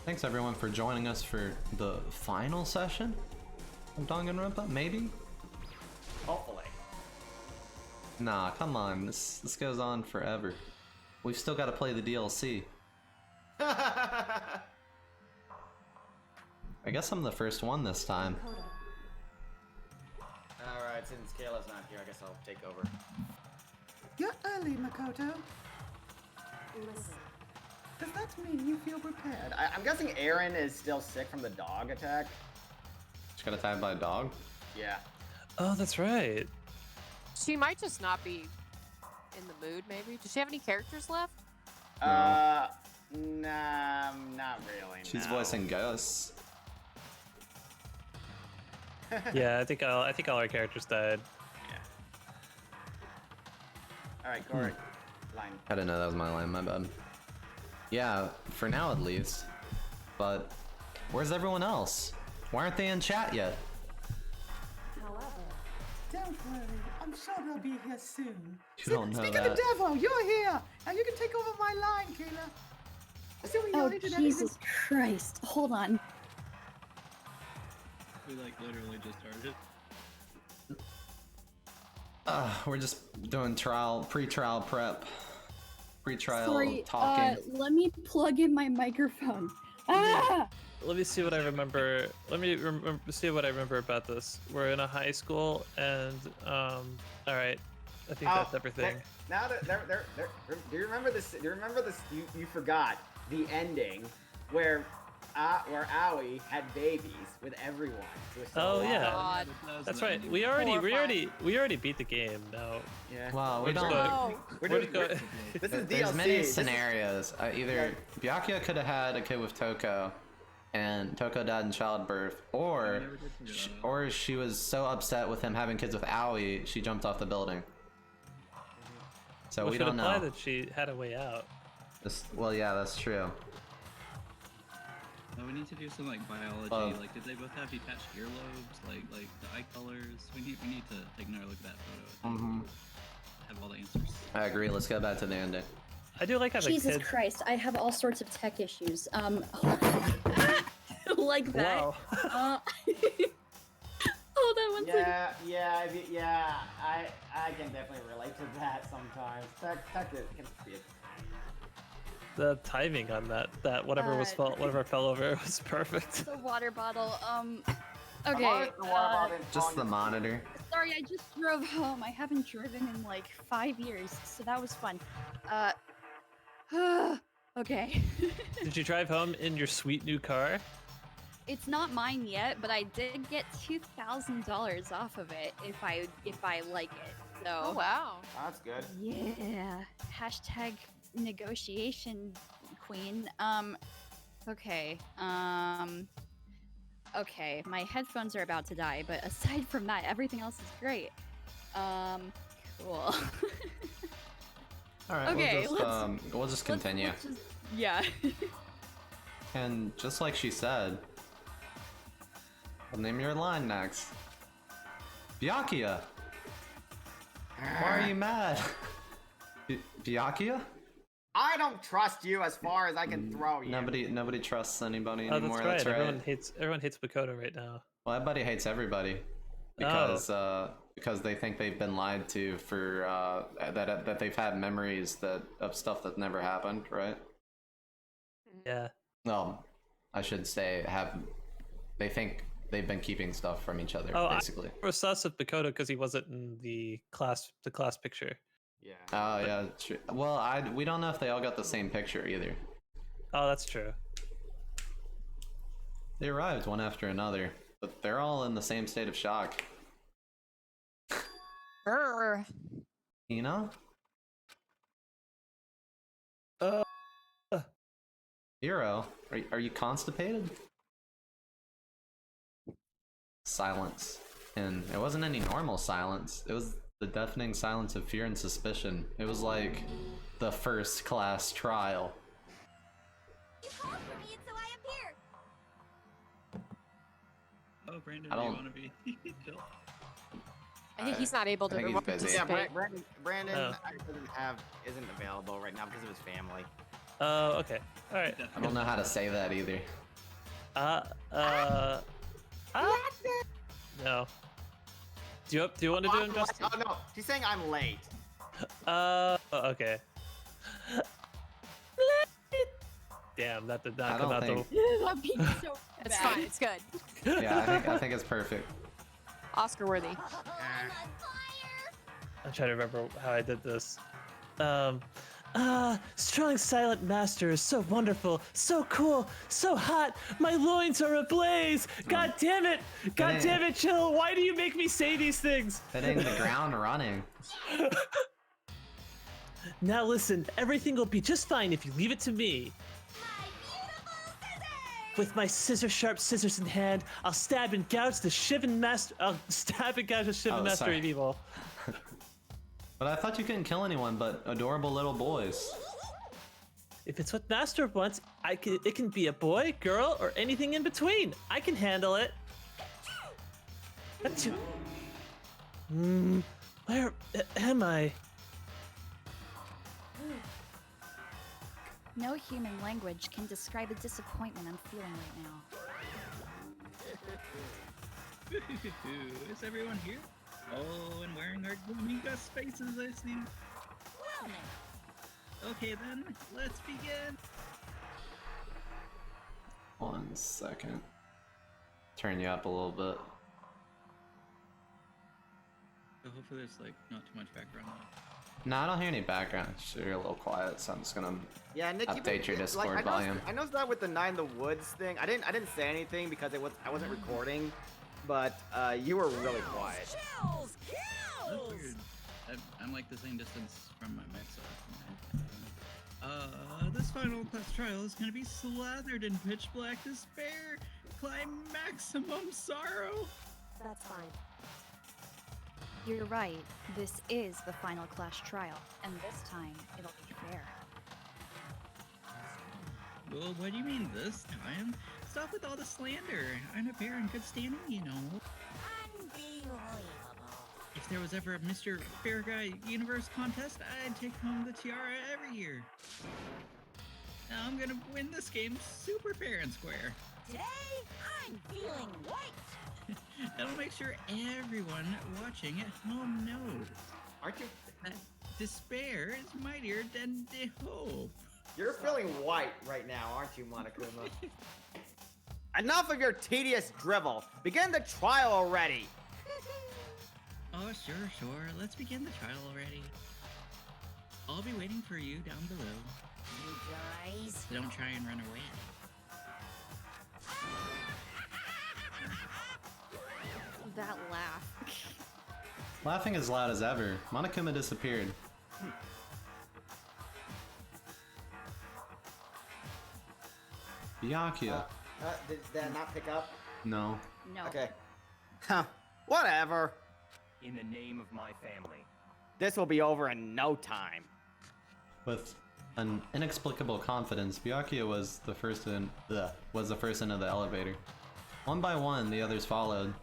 Thanks everyone for joining us for the final session of Danganronpa, maybe? Hopefully. Nah, come on, this goes on forever. We've still got to play the DLC. I guess I'm the first one this time. Alright, since Kayla's not here, I guess I'll take over. You're early, Makoto. Listen. Does that mean you feel prepared? I'm guessing Aaron is still sick from the dog attack. She got attacked by a dog? Yeah. Oh, that's right. She might just not be in the mood, maybe. Does she have any characters left? Nah, not really. She's no. voicing ghosts. Yeah, I think all our characters died. Yeah. Alright, Corey. Line. I didn't know that was my line, my bad. Yeah, for now at least. But where's everyone else? Why aren't they in chat yet? Don't worry, I'm sure they'll be here soon. You don't know Speak that. of the devil, you're here! Now you can take over my line, Kayla. Assuming you Oh, only did Jesus Christ. Hold on. We like literally just started. We're just doing pre-trial prep. Pre-trial Sorry, talking. let me plug in my microphone. Ah! Let me see what I remember. Let me see what I remember about this. We're in a high school, and all right. I think that's everything. Well, now that do you remember this? Do you remember this? You forgot the ending where Aoi had babies with everyone. Who was still Oh alive. yeah, God. that's right. We already beat the game. No. Yeah. Well, we don't. We're We're doing. just going- This is There's DLC. many This is- scenarios. Either Byakuya could have had a kid with Toko, and Toko died in childbirth, or she was so upset with him having kids with Aoi, she jumped off the building. So Which we would don't imply know. that she had a way out. Well, yeah, that's true. No, we need to do some like biology. Oh. Like, did they both have detached earlobes? Like the eye colors. We need to take another look at that photo. Mm-hmm. Have all the answers. I agree. Let's go back to the ending. I do like how the Jesus kids. Christ, I have all sorts of tech issues. Like that. Wow. Hold on one second. Yeah. I can definitely relate to that sometimes. Tech can be a The timing on that whatever fell over was perfect. The water bottle. The Okay. water bottle didn't fall Just in the your- monitor. Sorry, I just drove home. I haven't driven in like 5 years, so that was fun. Okay. Did you drive home in your sweet new car? It's not mine yet, but I did get $2,000 off of it if I like it. So. Oh, wow. That's good. Yeah. Hashtag negotiation queen. Okay. Okay, my headphones are about to die, but aside from that, everything else is great. Cool. All right. Okay, We'll just continue. Let's just, yeah. And just like she said, I'll name your line next. Byakuya. Why are you mad? Byakuya? I don't trust you as far as I can throw you. Nobody trusts anybody Oh, anymore. that's right. That's right. Everyone hates Makoto right now. Well, everybody hates everybody because they think they've been lied to for that they've had memories of stuff that never happened, right? Yeah. Well, I should say they think they've been keeping stuff from each other, Oh, basically. I was sus of Makoto because he wasn't in the class picture. Yeah. Oh yeah, true. Well, we don't know if they all got the same picture either. Oh, that's true. They arrived one after another, but they're all in the same state of shock. Brr. You know? Hero, are you constipated? Silence. And it wasn't any normal silence. It was the deafening silence of fear and suspicion. It was like the first class trial. You called for me, and so I am here. Oh, Brandon, I do you don't- want to be chill? I think he's not able to I think he's busy. Yeah, participate. Brandon Oh. isn't available right now because of his family. Okay. All right. I don't know how to say that either. No. Do you want to do him justice? Oh no, she's saying I'm late. Okay. Damn, that did I not come don't out think. That'd be so It's bad. fine. It's good. Yeah, I think it's perfect. Oscar worthy. I'm on fire. I'm trying to remember how I did this. Strong silent master is so wonderful, so cool, so hot. My loins are ablaze. God damn it! God ain't- damn it, Chill. Why do you make me say these things? Hitting the ground running. Now listen, everything will be just fine if you leave it to me. My beautiful scissors. With my sharp scissors in hand, I'll stab and gouge the Shivan master. I'll stab and gouge the Shivan Oh, master sorry. of evil. But I thought you couldn't kill anyone but adorable little boys. If it's what Master wants, it can be a boy, girl, or anything in between. I can handle it. Achoo. Where am I? No human language can describe the disappointment I'm feeling right now. Is everyone here? Oh, and wearing our Gumiga faces, I see. Well then. Okay then, let's begin. 1 second. Turn you up a little bit. So hopefully there's like not too much background noise. No, I don't hear any background. You're a little quiet, so I'm just gonna Yeah, Nick, update your Discord I volume. noticed, I noticed that with the Nine the Woods thing. I didn't say anything because I wasn't recording, but you were really quiet. Chills. That's Kills. weird. I'm like the same distance from my mic, so. This final class trial is gonna be slathered in pitch black despair, maximum sorrow. That's fine. You're right. This is the final clash trial, and this time it'll be fair. Well, what do you mean this time? Stop with all the slander. I'm a bear in good standing, you know. Unbelievable. If there was ever a Mr. Fair Guy Universe contest, I'd take home the tiara every year. Now I'm gonna win this game super fair and square. Today, I'm feeling white. That'll make sure everyone watching at home knows Aren't you? that despair is mightier than the hope. You're feeling white right now, aren't you, Monokuma? Enough of your tedious drivel. Begin the trial already. Oh, sure. Let's begin the trial already. I'll be waiting for you down below. You guys. Don't try and run away. That laugh. Laughing as loud as ever. Monokuma disappeared. Byakuya. Did that not pick up? No. No. Okay. Huh. Whatever. In the name of my family. This will be over in no time. With an inexplicable confidence, Byakuya was the first into the elevator. One by one, the others followed.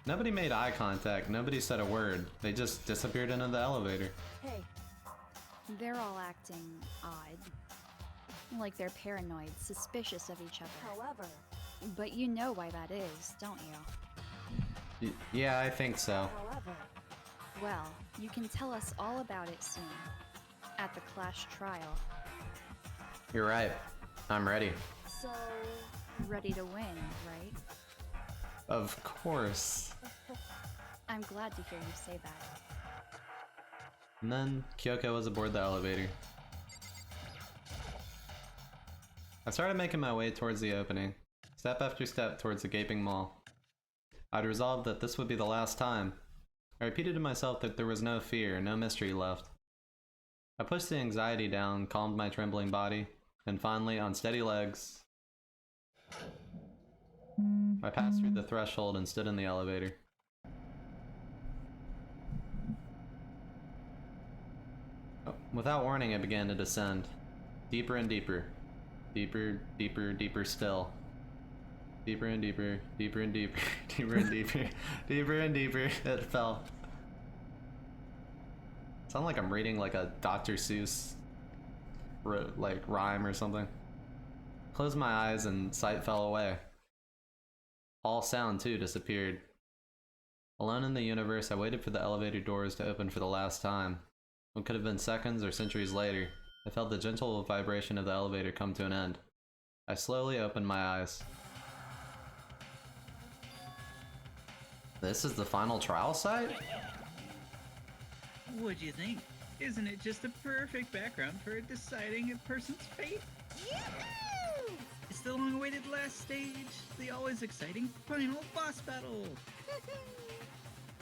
Nobody made eye contact, nobody said a word. They just disappeared into the elevator. Hey, They're all acting odd. Like they're paranoid, suspicious of each other. however, But you know why that is, don't you? Yeah, I think so. however, Well, you can tell us all about it soon. At the Clash trial. You're right. I'm ready. so Ready to win, right? Of course. I'm glad to hear you say that. And then Kyoko was aboard the elevator. I started making my way towards the opening, step after step towards the gaping maw. I'd resolved that this would be the last time. I repeated to myself that there was no fear, no mystery left. I pushed the anxiety down, calmed my trembling body, and finally, on steady legs, I passed through the threshold and stood in the elevator. Without warning, it began to descend. Deeper and deeper. Deeper, deeper, deeper still. Deeper and deeper, deeper and deeper, deeper and deeper, deeper and deeper. It fell. Sound like I'm reading like a Dr. Seuss like rhyme or something. Closed my eyes and sight fell away. All sound too disappeared. Alone in the universe, I waited for the elevator doors to open for the last time. What could have been seconds or centuries later, I felt the gentle vibration of the elevator come to an end. I slowly opened my eyes. This is the final trial site? What'd you think? Isn't it just a perfect background for deciding a person's fate? Yoo-hoo! It's the long-awaited last stage, the always exciting final boss battle.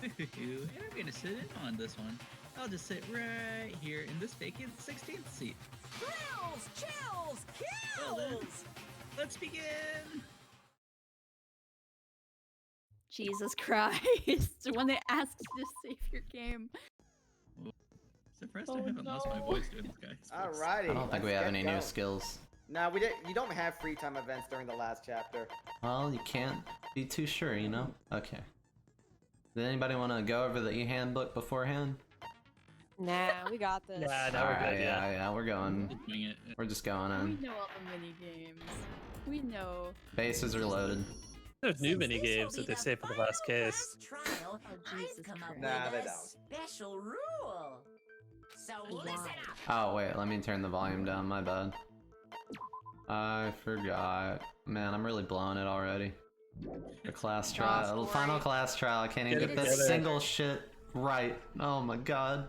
And I'm gonna sit in on this one. I'll just sit right here in this vacant 16th seat. Thrills, chills, Well then, kills! let's begin. Jesus Christ. When it asks to save your game. Surprised I haven't lost my voice doing this, guys. Alrighty. I don't think we have any new skills. No, we didn't. You don't have free time events during the last chapter. Well, you can't be too sure, you know? Okay. Did anybody want to go over the e-handbook beforehand? Nah, we got this. Nah, now we're Alright, good, yeah. yeah, we're going. Wing it. We're just going in. We know all the mini games. We know. Bases are loaded. There's new mini games that they say for the last case. Trial, Jesus I've come up Christ. Nah, with they a don't. special rule. So listen up. Oh, wait, let me turn the volume down, my bad. I forgot. Man, I'm really blowing it already. The class trial, the final class trial, I can't even Get get it this together. single shit right. Oh my god.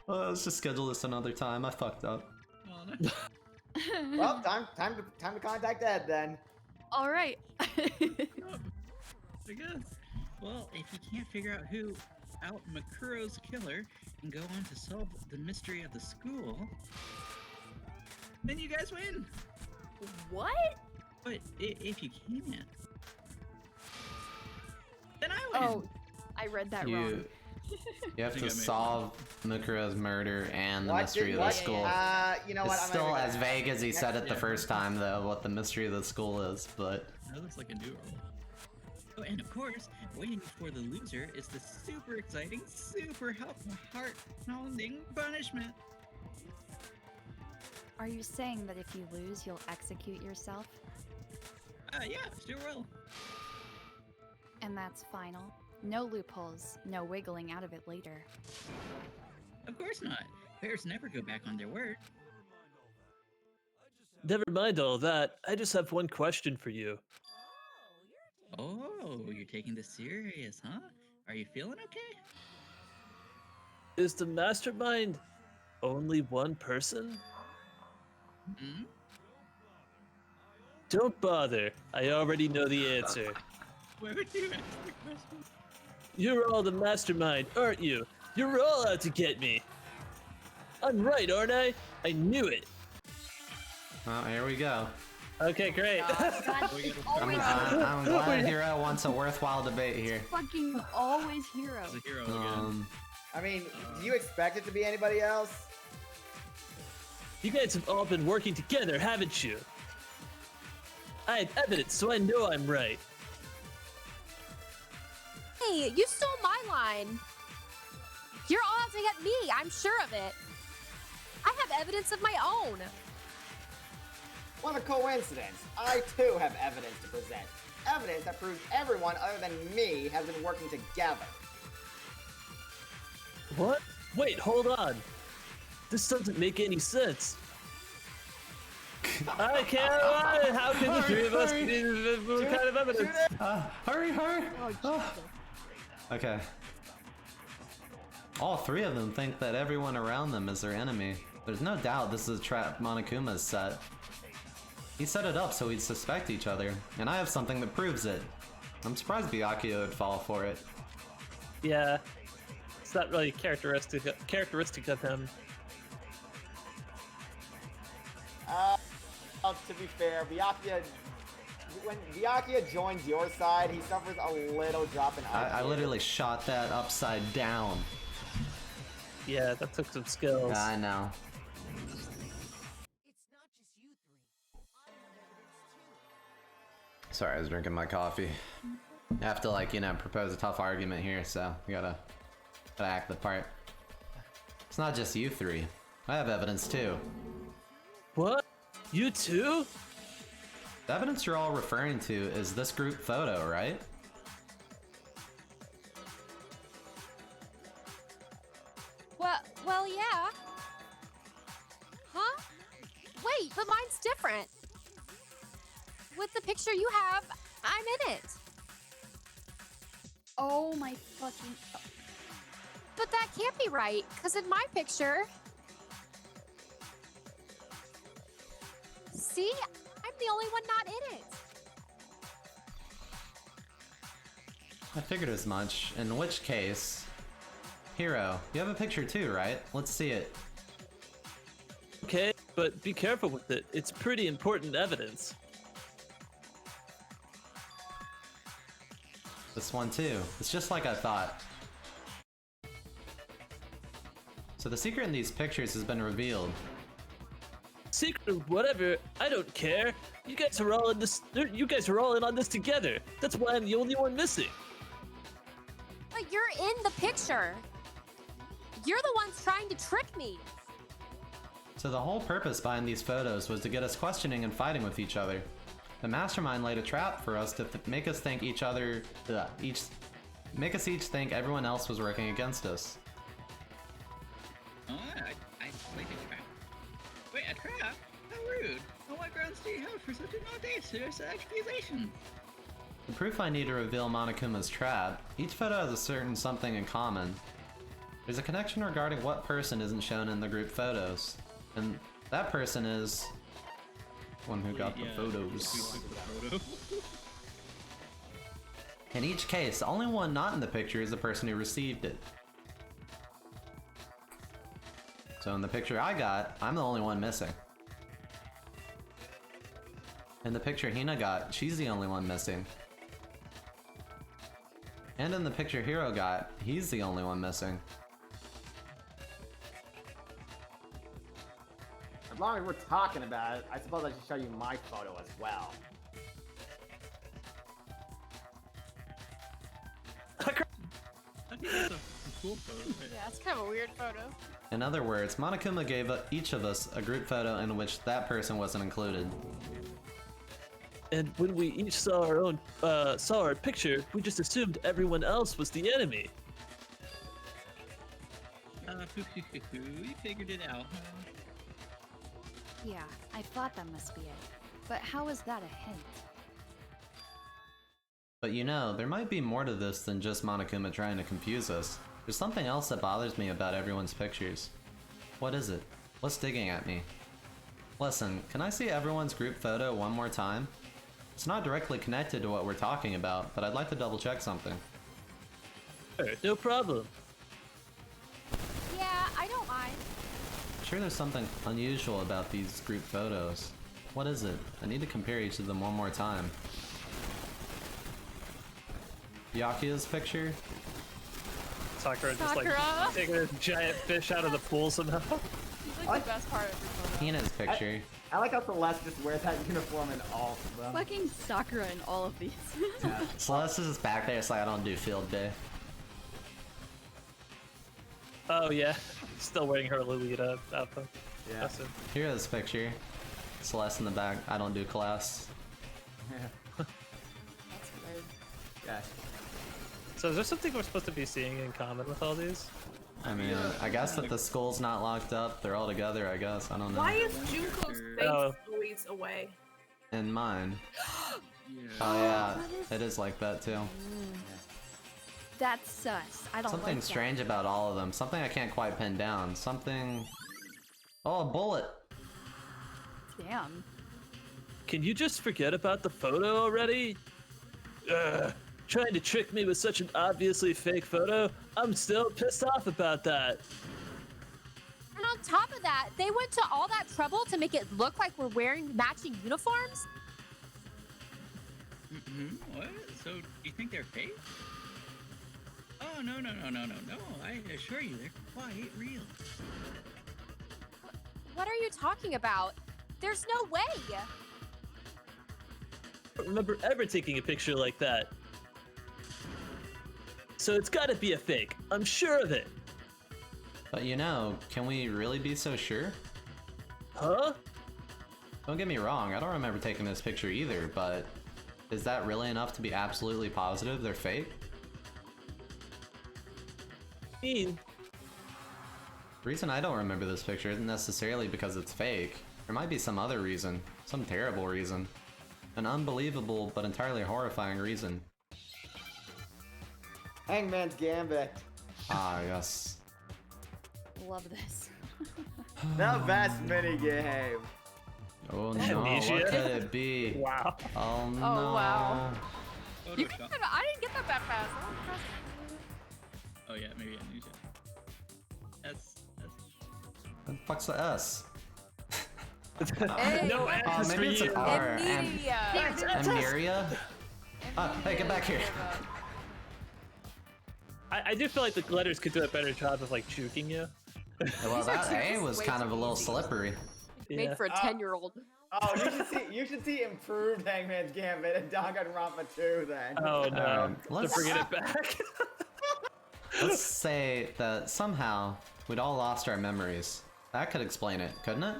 Let's just schedule this another time, I fucked up. Oh, no. Well, time to contact Ed then. Alright. I guess. Well, if you can't figure out who out Makuro's killer and go on to solve the mystery of the school, then you guys win. What? But if you can't, then I win. Oh, I read that wrong. You have I think to I made solve Makuro's murder and the What mystery did- of the what- school. You know what? It's I'm still gonna- as vague as he said it the Yeah. first time, though, what the mystery of the school is, but... That looks like a new role. Oh, and of course, waiting for the loser is the super exciting, super heart-pounding punishment. Are you saying that if you lose, you'll execute yourself? Yeah, sure will. And that's final? No loopholes, no wiggling out of it later. Of course not. Bears never go back on their word. Never mind all that. I just have one question for you. Oh, you're taking this serious, huh? Are you feeling okay? Is the mastermind only one person? Hmm? Don't bother. I already know the answer. Why would you ask the question? You're all the mastermind, aren't you? You're all out to get me. I'm right, aren't I? I knew it. Well, here we go. Okay, great. God, it's always, I'm glad Hero wants a worthwhile debate here. fucking always Hero. As a hero again. I mean, do you expect it to be anybody else? You guys have all been working together, haven't you? I have evidence, so I know I'm right. Hey, you stole my line. You're all out to get me. I'm sure of it. I have evidence of my own. What a coincidence. I too have evidence to present. Evidence that proves everyone other than me has been working together. What? Wait, hold on. This doesn't make any sense. I can't lie. How can the three of us Hurry. be what kind of evidence? Hurry, hurry! Oh, Oh. Okay. All three of them think that everyone around them is their enemy. There's no doubt this is a trap Monokuma's set. He set it up so we'd suspect each other, and I have something that proves it. I'm surprised Byakuya would fall for it. Yeah, it's not really characteristic of him. To be fair, when Byakuya joins your side, he suffers a little drop in I IQ. literally shot that upside down. Yeah, that took some skills. I know. Sorry, I was drinking my coffee. I have to, like, you know, propose a tough argument here, so you gotta act the part. not just you three. I have evidence too. What? You too? The evidence you're all referring to is this group photo, right? Well, yeah. Huh? Wait, but mine's different. With the picture you have, I'm in it. Oh my fucking. But that can't be right, because in my picture... See? I'm the only one not in it. I figured as much, in which case... Hero, you have a picture too, right? Let's see it. Okay, but be careful with it. It's pretty important evidence. This one too. It's just like I thought. So the secret in these pictures has been revealed. Secret or whatever, I don't care. You guys are all in this. You guys are all in on this together. That's why I'm the only one missing. But you're in the picture. You're the ones trying to trick me. So the whole purpose behind these photos was to get us questioning and fighting with each other. The mastermind laid a trap for us to make us think make us each think everyone else was working against us. Oh, I like a trap. Wait, a trap? How rude. On what grounds do you have for such an audacious accusation? The proof I need to reveal Monokuma's trap, each photo has a certain something in common. There's a connection regarding what person isn't shown in the group photos. And that person is... one who got the photos. In each case, the only one not in the picture is the person who received it. So in the picture I got, I'm the only one missing. In the picture Hina got, she's the only one missing. And in the picture Hiro got, he's the only one missing. As long as we're talking about it, I suppose I should show you my photo as well. I think that's a cool photo. Yeah, it's kind of a weird photo. In other words, Monokuma gave each of us a group photo in which that person wasn't included. And when we each saw our picture, we just assumed everyone else was the enemy. You figured it out, huh? Yeah, I thought that must be it. But how is that a hint? But you know, there might be more to this than just Monokuma trying to confuse us. There's something else that bothers me about everyone's pictures. What is it? What's digging at me? Listen, can I see everyone's group photo one more time? It's not directly connected to what we're talking about, but I'd like to double check something. Sure, no problem. Yeah, I don't mind. I'm sure there's something unusual about these group photos. What is it? I need to compare each of them one more time. Byakuya's picture? Sakura just Sakura. like taking a giant fish out of the pool somehow. He's like the best part of your photo. Hina's picture. I like how Celeste just wears that uniform in all of them. Fucking Sakura in all of these. Yeah. Celeste is just back there, it's like I don't do field day. Oh yeah, still wearing her Lolita outfit. Yeah. Awesome. Here's picture. Celeste in the back, I don't do class. Yeah. That's weird. Yeah. So is there something we're supposed to be seeing in common with all these? I mean, I guess that the school's not locked up, they're all together, I guess, I don't know. Why is Junko's face Oh. always away? And mine. Yeah. Oh yeah, it is like that too. That's sus. I don't Something like strange about all of them, something I can't quite pin down, something... Oh, a bullet! that. Damn. Can you just forget about the photo already? Ugh, trying to trick me with such an obviously fake photo? I'm still pissed off about that. And on top of that, they went to all that trouble to make it look like we're wearing matching uniforms? What? So, you think they're fake? Oh, no. I assure you, they're quite real. What are you talking about? There's no way! I don't remember ever taking a picture like that. So it's gotta be a fake. I'm sure of it. But you know, can we really be so sure? Huh? Don't get me wrong, I don't remember taking this picture either, but is that really enough to be absolutely positive they're fake? I mean, The reason I don't remember this picture isn't necessarily because it's fake. There might be some other reason, some terrible reason. An unbelievable but entirely horrifying reason. Hangman's Gambit. Ah, yes. Love this. The best minigame. Oh no, Amnesia? what could it be? wow. Oh no. Oh, wow. You Photoshop. I didn't get that fast. I'm impressed. Oh yeah, maybe amnesia. That's What the fuck's the S? Hey. No Oh, answers for maybe it's an you. R. Amnesia. Amneria? Hey, get back here. I do feel like the letters could do a better job of like juking you. Well, that A This is was way kind too of a little easy. slippery. Made for a 10-year-old. Oh, you should see improved Hangman's Gambit and Danganronpa 2 then. Oh no. So let's- bringing it back. Let's say that somehow we'd all lost our memories. That could explain it, couldn't it?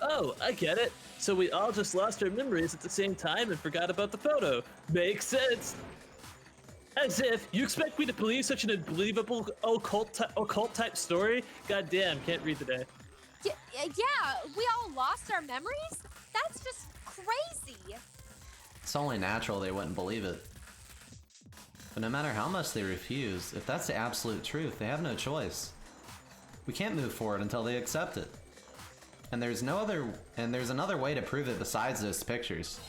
Oh, I get it. So we all just lost our memories at the same time and forgot about the photo. Makes sense. As if you expect me to believe such an unbelievable occult type story? God damn, can't read today. Yeah, we all lost our memories? That's just crazy. It's only natural they wouldn't believe it. But no matter how much they refuse, if that's the absolute truth, they have no choice. We can't move forward until they accept it. And there's another way to prove it besides those pictures.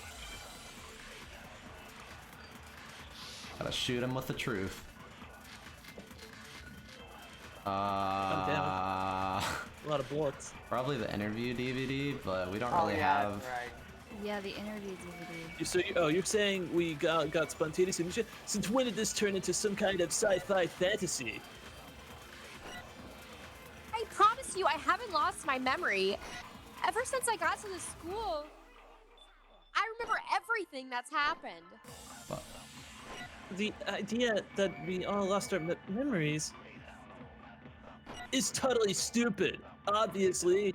Gotta shoot him with the truth. A lot of bullets. Probably the interview DVD, but we don't Oh really yeah, have. that's right. Yeah, the interview DVD. So you're saying we got spontaneous amnesia? Since when did this turn into some kind of sci-fi fantasy? I promise you, I haven't lost my memory. Ever since I got to the school, I remember everything that's happened. The idea that we all lost our memories is totally stupid. Obviously.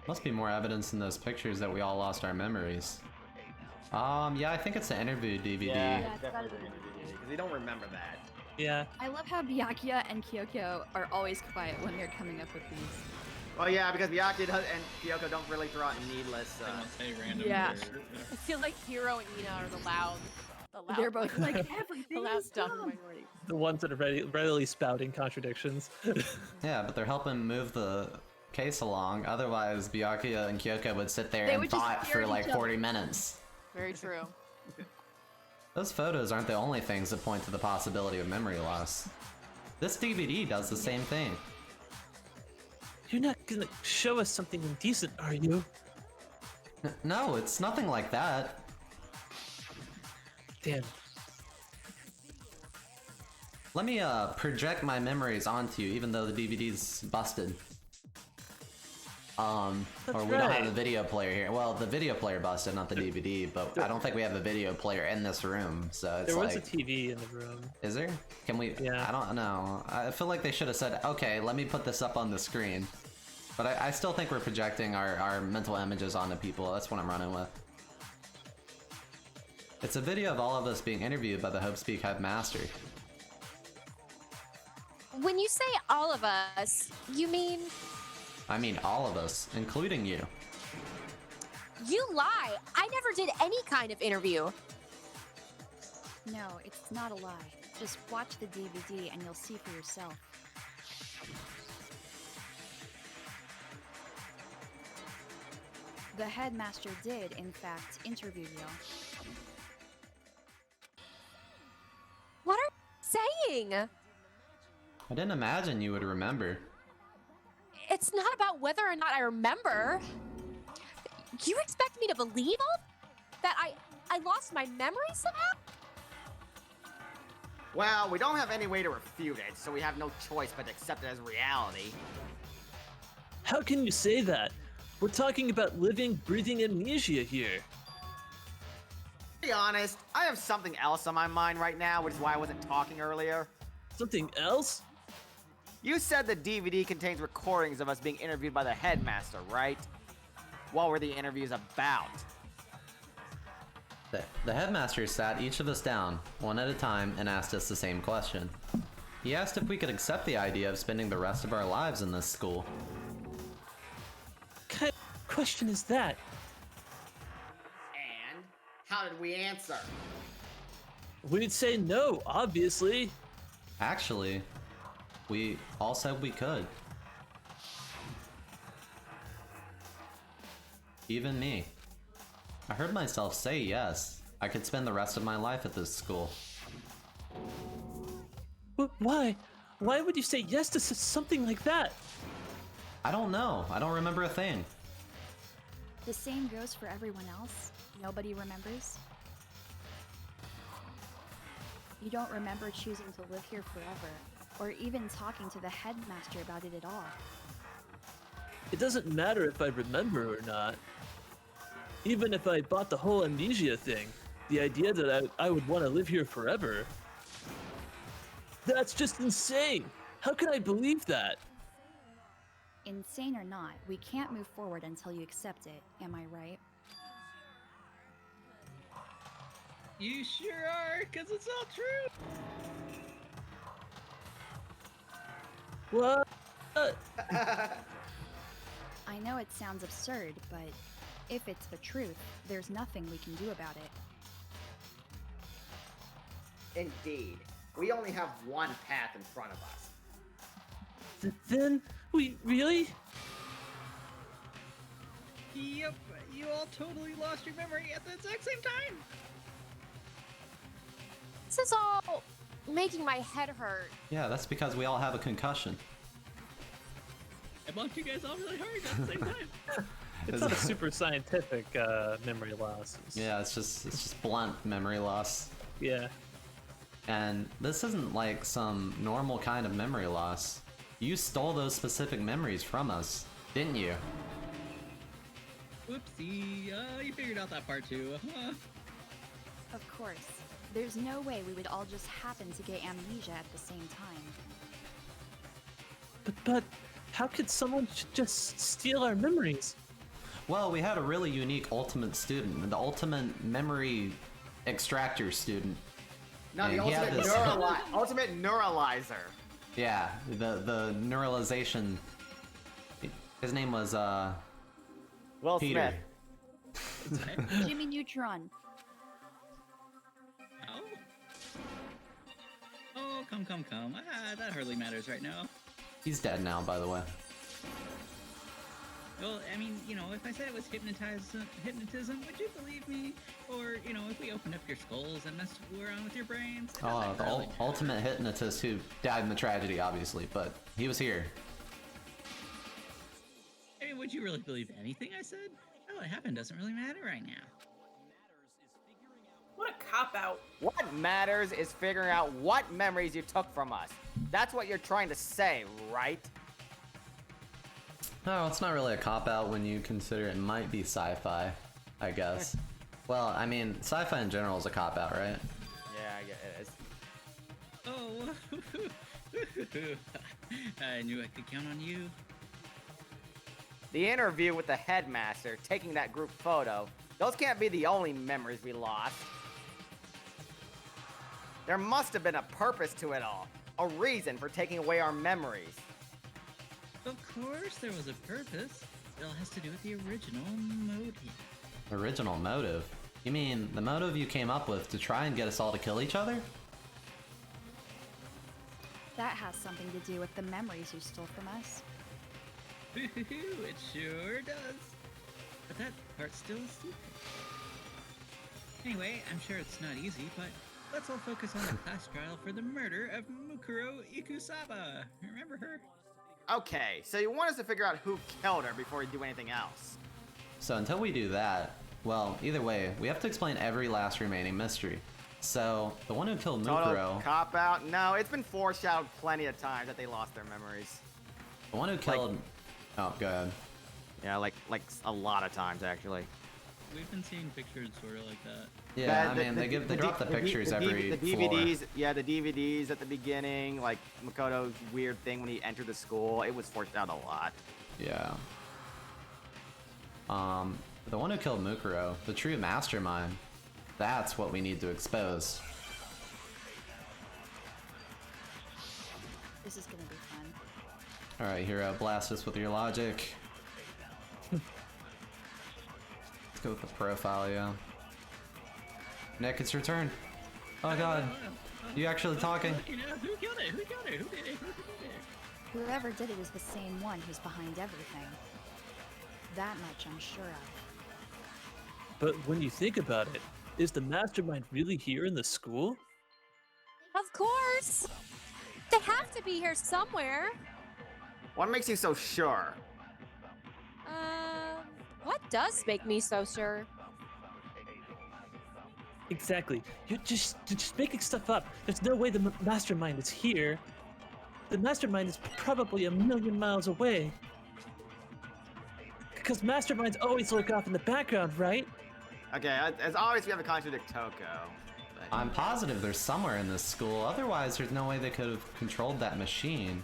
Must be more evidence in those pictures that we all lost our memories. Yeah, I think it's the interview DVD. Yeah, Yeah, it's definitely gotta be the DVD because we don't remember that. Yeah. I love how Byakuya and Kyoko are always quiet when they're coming up with these. Well, yeah, because Byakuya and Kyoko don't really throw out needless. I don't say random. Yeah. or- I feel like Hiro and Ina are the loud. They're both like, everything the loud is stuff dumb. minorities. The ones that are readily spouting contradictions. Yeah, but they're helping move the case along. Otherwise, Byakuya and Kyoko would sit there They and would just thought stare for at like each other. 40 minutes. Very true. Those photos aren't the only things that point to the possibility of memory loss. This DVD does the same thing. You're not gonna show us something indecent, are you? No, it's nothing like that. Damn. Let me project my memories onto you, even though the DVD's busted. Or we don't have right. the video player here. Well, the video player busted, not the DVD, but I don't think we have a video player in this room, so it's There was like... a TV in the room. Is there? Can we... Yeah. I don't know. I feel like they should have said, okay, let me put this up on the screen. But I still think we're projecting our mental images onto people. That's what I'm running with. It's a video of all of us being interviewed by the Hope Speak headmaster. When you say all of us, you mean I mean all of us, including you. you lie. I never did any kind of interview. No, it's not a lie. Just watch the DVD and you'll see for yourself. The headmaster did, in fact, interview you. What are you saying? I didn't imagine you would remember. It's not about whether or not I remember. You expect me to believe all that I lost my memory somehow? Well, we don't have any way to refute it, so we have no choice but to accept it as reality. How can you say that? We're talking about living, breathing amnesia here. To be honest, I have something else on my mind right now, which is why I wasn't talking earlier. Something else? You said the DVD contains recordings of us being interviewed by the headmaster, right? What were the interviews about? The headmaster sat each of us down, one at a time, and asked us the same question. He asked if we could accept the idea of spending the rest of our lives in this school. What kind of question is that? And how did we answer? We'd say no, obviously. Actually, we all said we could. Even me. I heard myself say yes. I could spend the rest of my life at this school. Why? Why would you say yes to something like that? I don't know. I don't remember a thing. The same goes for everyone else. Nobody remembers. You don't remember choosing to live here forever, or even talking to the headmaster about it at all. It doesn't matter if I remember or not. Even if I bought the whole amnesia thing, the idea that I would want to live here forever, that's just insane. How can I believe that? Insane or not, we can't move forward until you accept it, am I right? You sure are, because it's all true. What? I know it sounds absurd, but if it's the truth, there's nothing we can do about it. Indeed. We only have one path in front of us. Then we really? Yep, you all totally lost your memory at the exact same time. This is all making my head hurt. Yeah, that's because we all have a concussion. I bumped you guys all really hard at the same time. It's not a super scientific memory loss. Yeah, it's just blunt memory loss. Yeah. And this isn't like some normal kind of memory loss. You stole those specific memories from us, didn't you? Whoopsie, you figured out that part too. Of course. There's no way we would all just happen to get amnesia at the same time. But how could someone just steal our memories? Well, we had a really unique ultimate student, the ultimate memory extractor student. No, the And he had ultimate neuralizer. Yeah, the neuralization. His name was Will Peter. Smith. Jimmy Neutron. Oh, come. That hardly matters right now. He's dead now, by the way. Well, I mean, if I said it was hypnotism, would you believe me? Or, if we opened up your skulls and messed around with your brains? Oh, the ultimate hypnotist who died in the tragedy, obviously, but he was here. I mean, would you really believe anything I said? Oh, what happened doesn't really matter right now. What a cop-out. What matters is figuring out what memories you took from us. That's what you're trying to say, right? No, it's not really a cop-out when you consider it might be sci-fi, I guess. Well, I mean, sci-fi in general is a cop-out, right? Yeah, I guess it is. Oh, I knew I could count on you. The interview with the headmaster, taking that group photo, those can't be the only memories we lost. There must have been a purpose to it all, a reason for taking away our memories. Of course there was a purpose. It all has to do with the original motive. Original motive? You mean the motive you came up with to try and get us all to kill each other? That has something to do with the memories you stole from us. It sure does. But that part's still a secret. Anyway, I'm sure it's not easy, but let's all focus on the class trial for the murder of Mukuro Ikusaba. Remember her? Okay, so you want us to figure out who killed her before we do anything else. So until we do that, well, either way, we have to explain every last remaining mystery. So, the one who killed Total Mukuro... cop-out? No, it's been foreshadowed plenty of times that they lost their memories. The one who killed... oh, go ahead. Yeah, like a lot of times, actually. we've been seeing pictures sort of like that. Yeah, I mean, they drop the pictures every the floor. DVDs. Yeah, the DVDs at the beginning, like Makoto's weird thing when he entered the school. It was forced out a lot. Yeah. The one who killed Mukuro, the true mastermind, that's what we need to expose. This is gonna be fun. Alright, Hero, blast us with your logic. Let's go with the profile, yeah. Nick, it's your turn. Oh god. You actually talking? Who killed it? Who killed it? Who did it? Who did it? Whoever did it is the same one who's behind everything. That much I'm sure of. But when you think about it, is the mastermind really here in the school? Of course. They have to be here somewhere. What makes you so sure? What does make me so sure? Exactly. You're just making stuff up. There's no way the mastermind is here. The mastermind is probably 1,000,000 miles away. Because masterminds always lurk off in the background, right? Okay, as always, we have to contradict Toko. But... I'm positive they're somewhere in this school, otherwise there's no way they could have controlled that machine.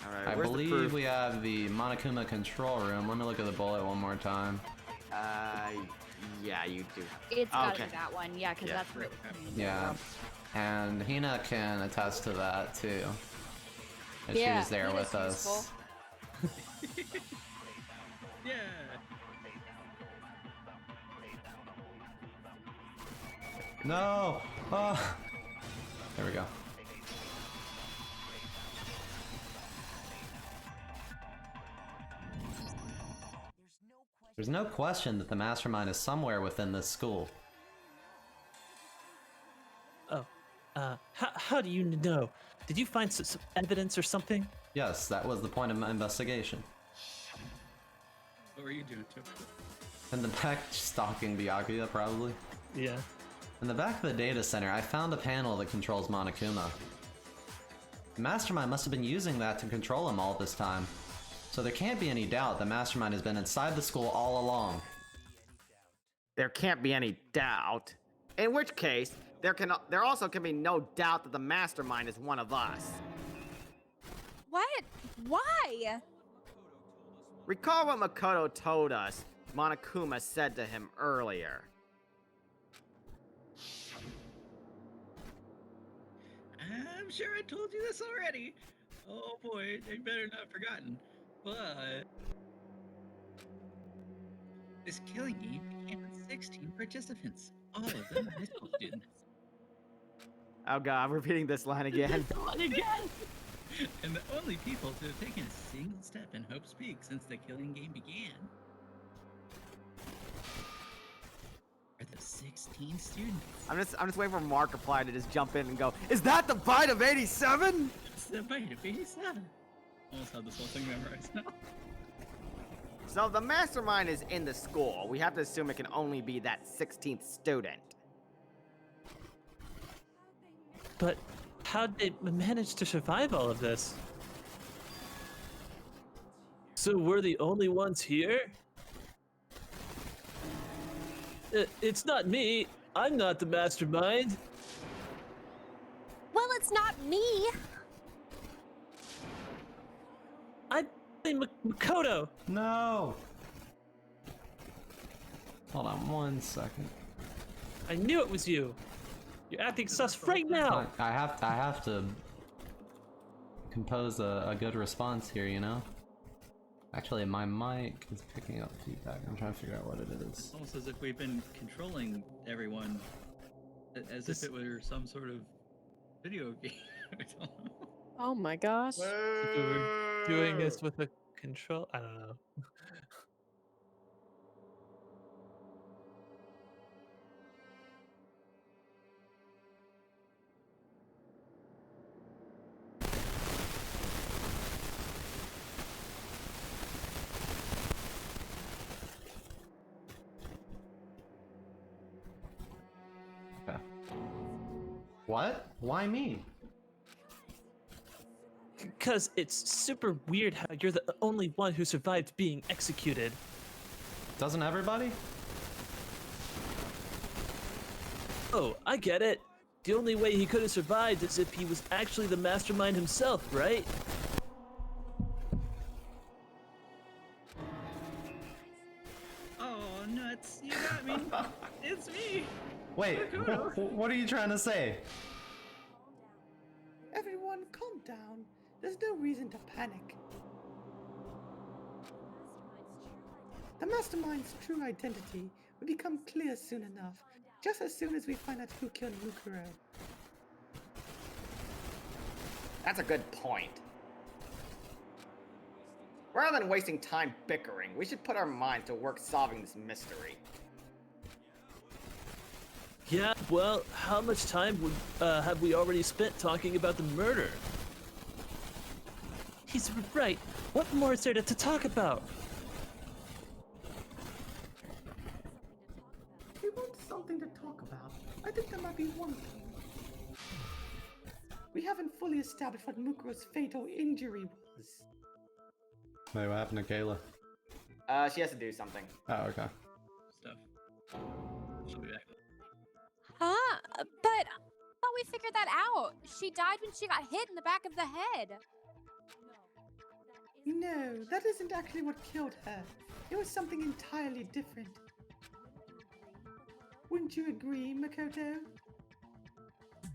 Alright, I where's the believe proof? we have the Monokuma control room. Let me look at the bullet one more time. Yeah, you do. It's gotta Okay. be that one, yeah, because Yeah. that's where it was coming Yeah. from. And Hina can attest to that too. And she Yeah, was there Hina's with us. useful. Yeah. No! Oh! There we go. There's no question that the mastermind is somewhere within this school. Oh, how do you know? Did you find some evidence or something? Yes, that was the point of my investigation. What were you doing, Toko? In the back, stalking Byakuya, probably. Yeah. In the back of the data center, I found a panel that controls Monokuma. The Mastermind must have been using that to control him all this time. So there can't be any doubt the Mastermind has been inside the school all along. There can't be any doubt. In which case, there also can be no doubt that the mastermind is one of us. What? Why? Recall what Makoto told us Monokuma said to him earlier. I'm sure I told you this already. Oh boy, I better not have forgotten. But this killing game began with 16 participants, all of them high school students. Oh god, I'm repeating this line again. And the only people to have taken a single step in Hope's Peak since the killing game began are the 16 students. I'm just waiting for Markiplier to just jump in and go, "Is that the bite of 87?" It's the bite of 87. Almost had this whole thing memorized now. So if the mastermind is in the school, we have to assume it can only be that 16th student. But how'd they manage to survive all of this? So we're the only ones here? It's not me. I'm not the mastermind. Well, it's not me. I'm Makoto. No! Hold on one second. I knew it was you. You're acting sus right now. I have to compose a good response here, you know? Actually, my mic is picking up feedback. I'm trying to figure out what it is. It's almost as if we've been controlling everyone, as if it were some sort of video game. I don't know. Oh my gosh. If we were doing this with a control, I don't know. Okay. What? Why me? Because it's super weird how you're the only one who survived being executed. Doesn't everybody? Oh, I get it. The only way he could have survived is if he was actually the mastermind himself, right? Oh, nuts. You got me. It's me. Wait, Makoto. what are you trying to say? Everyone, calm down. There's no reason to panic. The Mastermind's true identity will become clear soon enough, just as soon as we find out who killed Mukuro. That's a good point. Rather than wasting time bickering, we should put our minds to work solving this mystery. Yeah, well, how much time have we already spent talking about the murder? He's right. What more is there to talk about? We want something to talk about. I think there might be one thing. We haven't fully established what Mukuro's fatal injury was. Wait, what happened to Kayla? She has to do something. Oh, okay. Stuff. She'll be back. Huh? But I thought we figured that out. She died when she got hit in the back of the head. No, that isn't actually what killed her. It was something entirely different. Wouldn't you agree, Makoto?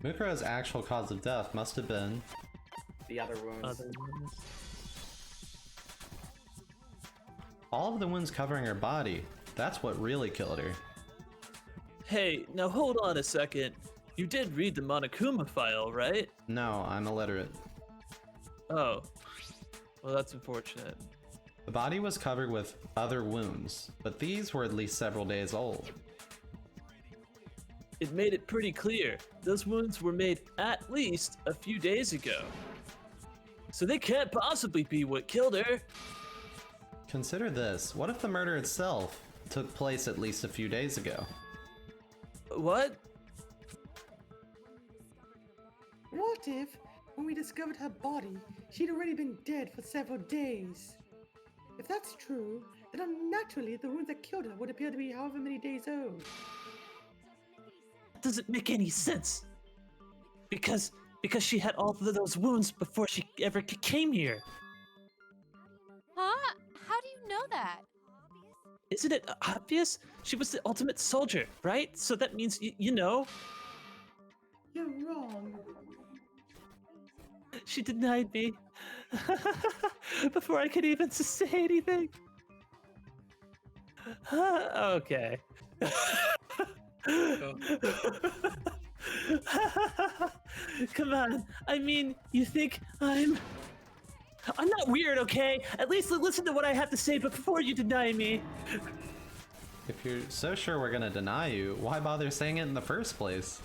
Mukuro's actual cause of death must have been... The other wounds. all of the wounds covering her body. That's what really killed her. Hey, now hold on a second. You did read the Monokuma file, right? No, I'm illiterate. Oh. Well, that's unfortunate. The body was covered with other wounds, but these were at least several days old. It made it pretty clear. Those wounds were made at least a few days ago. So they can't possibly be what killed her. Consider this. What if the murder itself took place at least a few days ago? What? What if, when we discovered her body, she'd already been dead for several days? If that's true, then unnaturally the wounds that killed her would appear to be however many days old. That doesn't make any sense. Because she had all of those wounds before she ever came here. Huh? How do you know that? Isn't it obvious? She was the ultimate soldier, right? So that means, you know. You're wrong. She denied me before I could even say anything. Okay. Come on. I mean, you think I'm not weird, okay? At least listen to what I have to say before you deny me. If you're so sure we're gonna deny you, why bother saying it in the first place?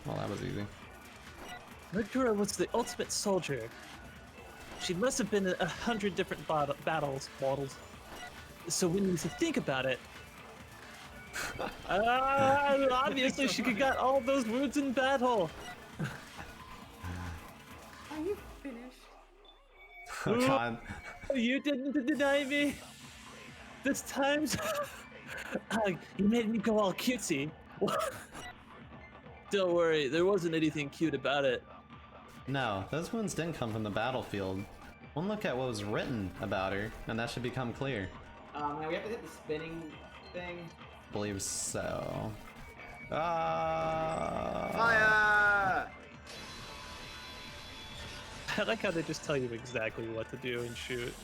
Well, that was easy. Megura was the ultimate soldier. She must have been in 100 different battles. So when you think about it, obviously she could got all those wounds in battle. Are you finished? Oh god. You didn't deny me. This time, you made me go all cutesy. Don't worry, there wasn't anything cute about it. No, those wounds didn't come from the battlefield. One look at what was written about her, and that should become clear. Now we have to hit the spinning thing. Believe so. Ah! Fire! I like how they just tell you exactly what to do and shoot.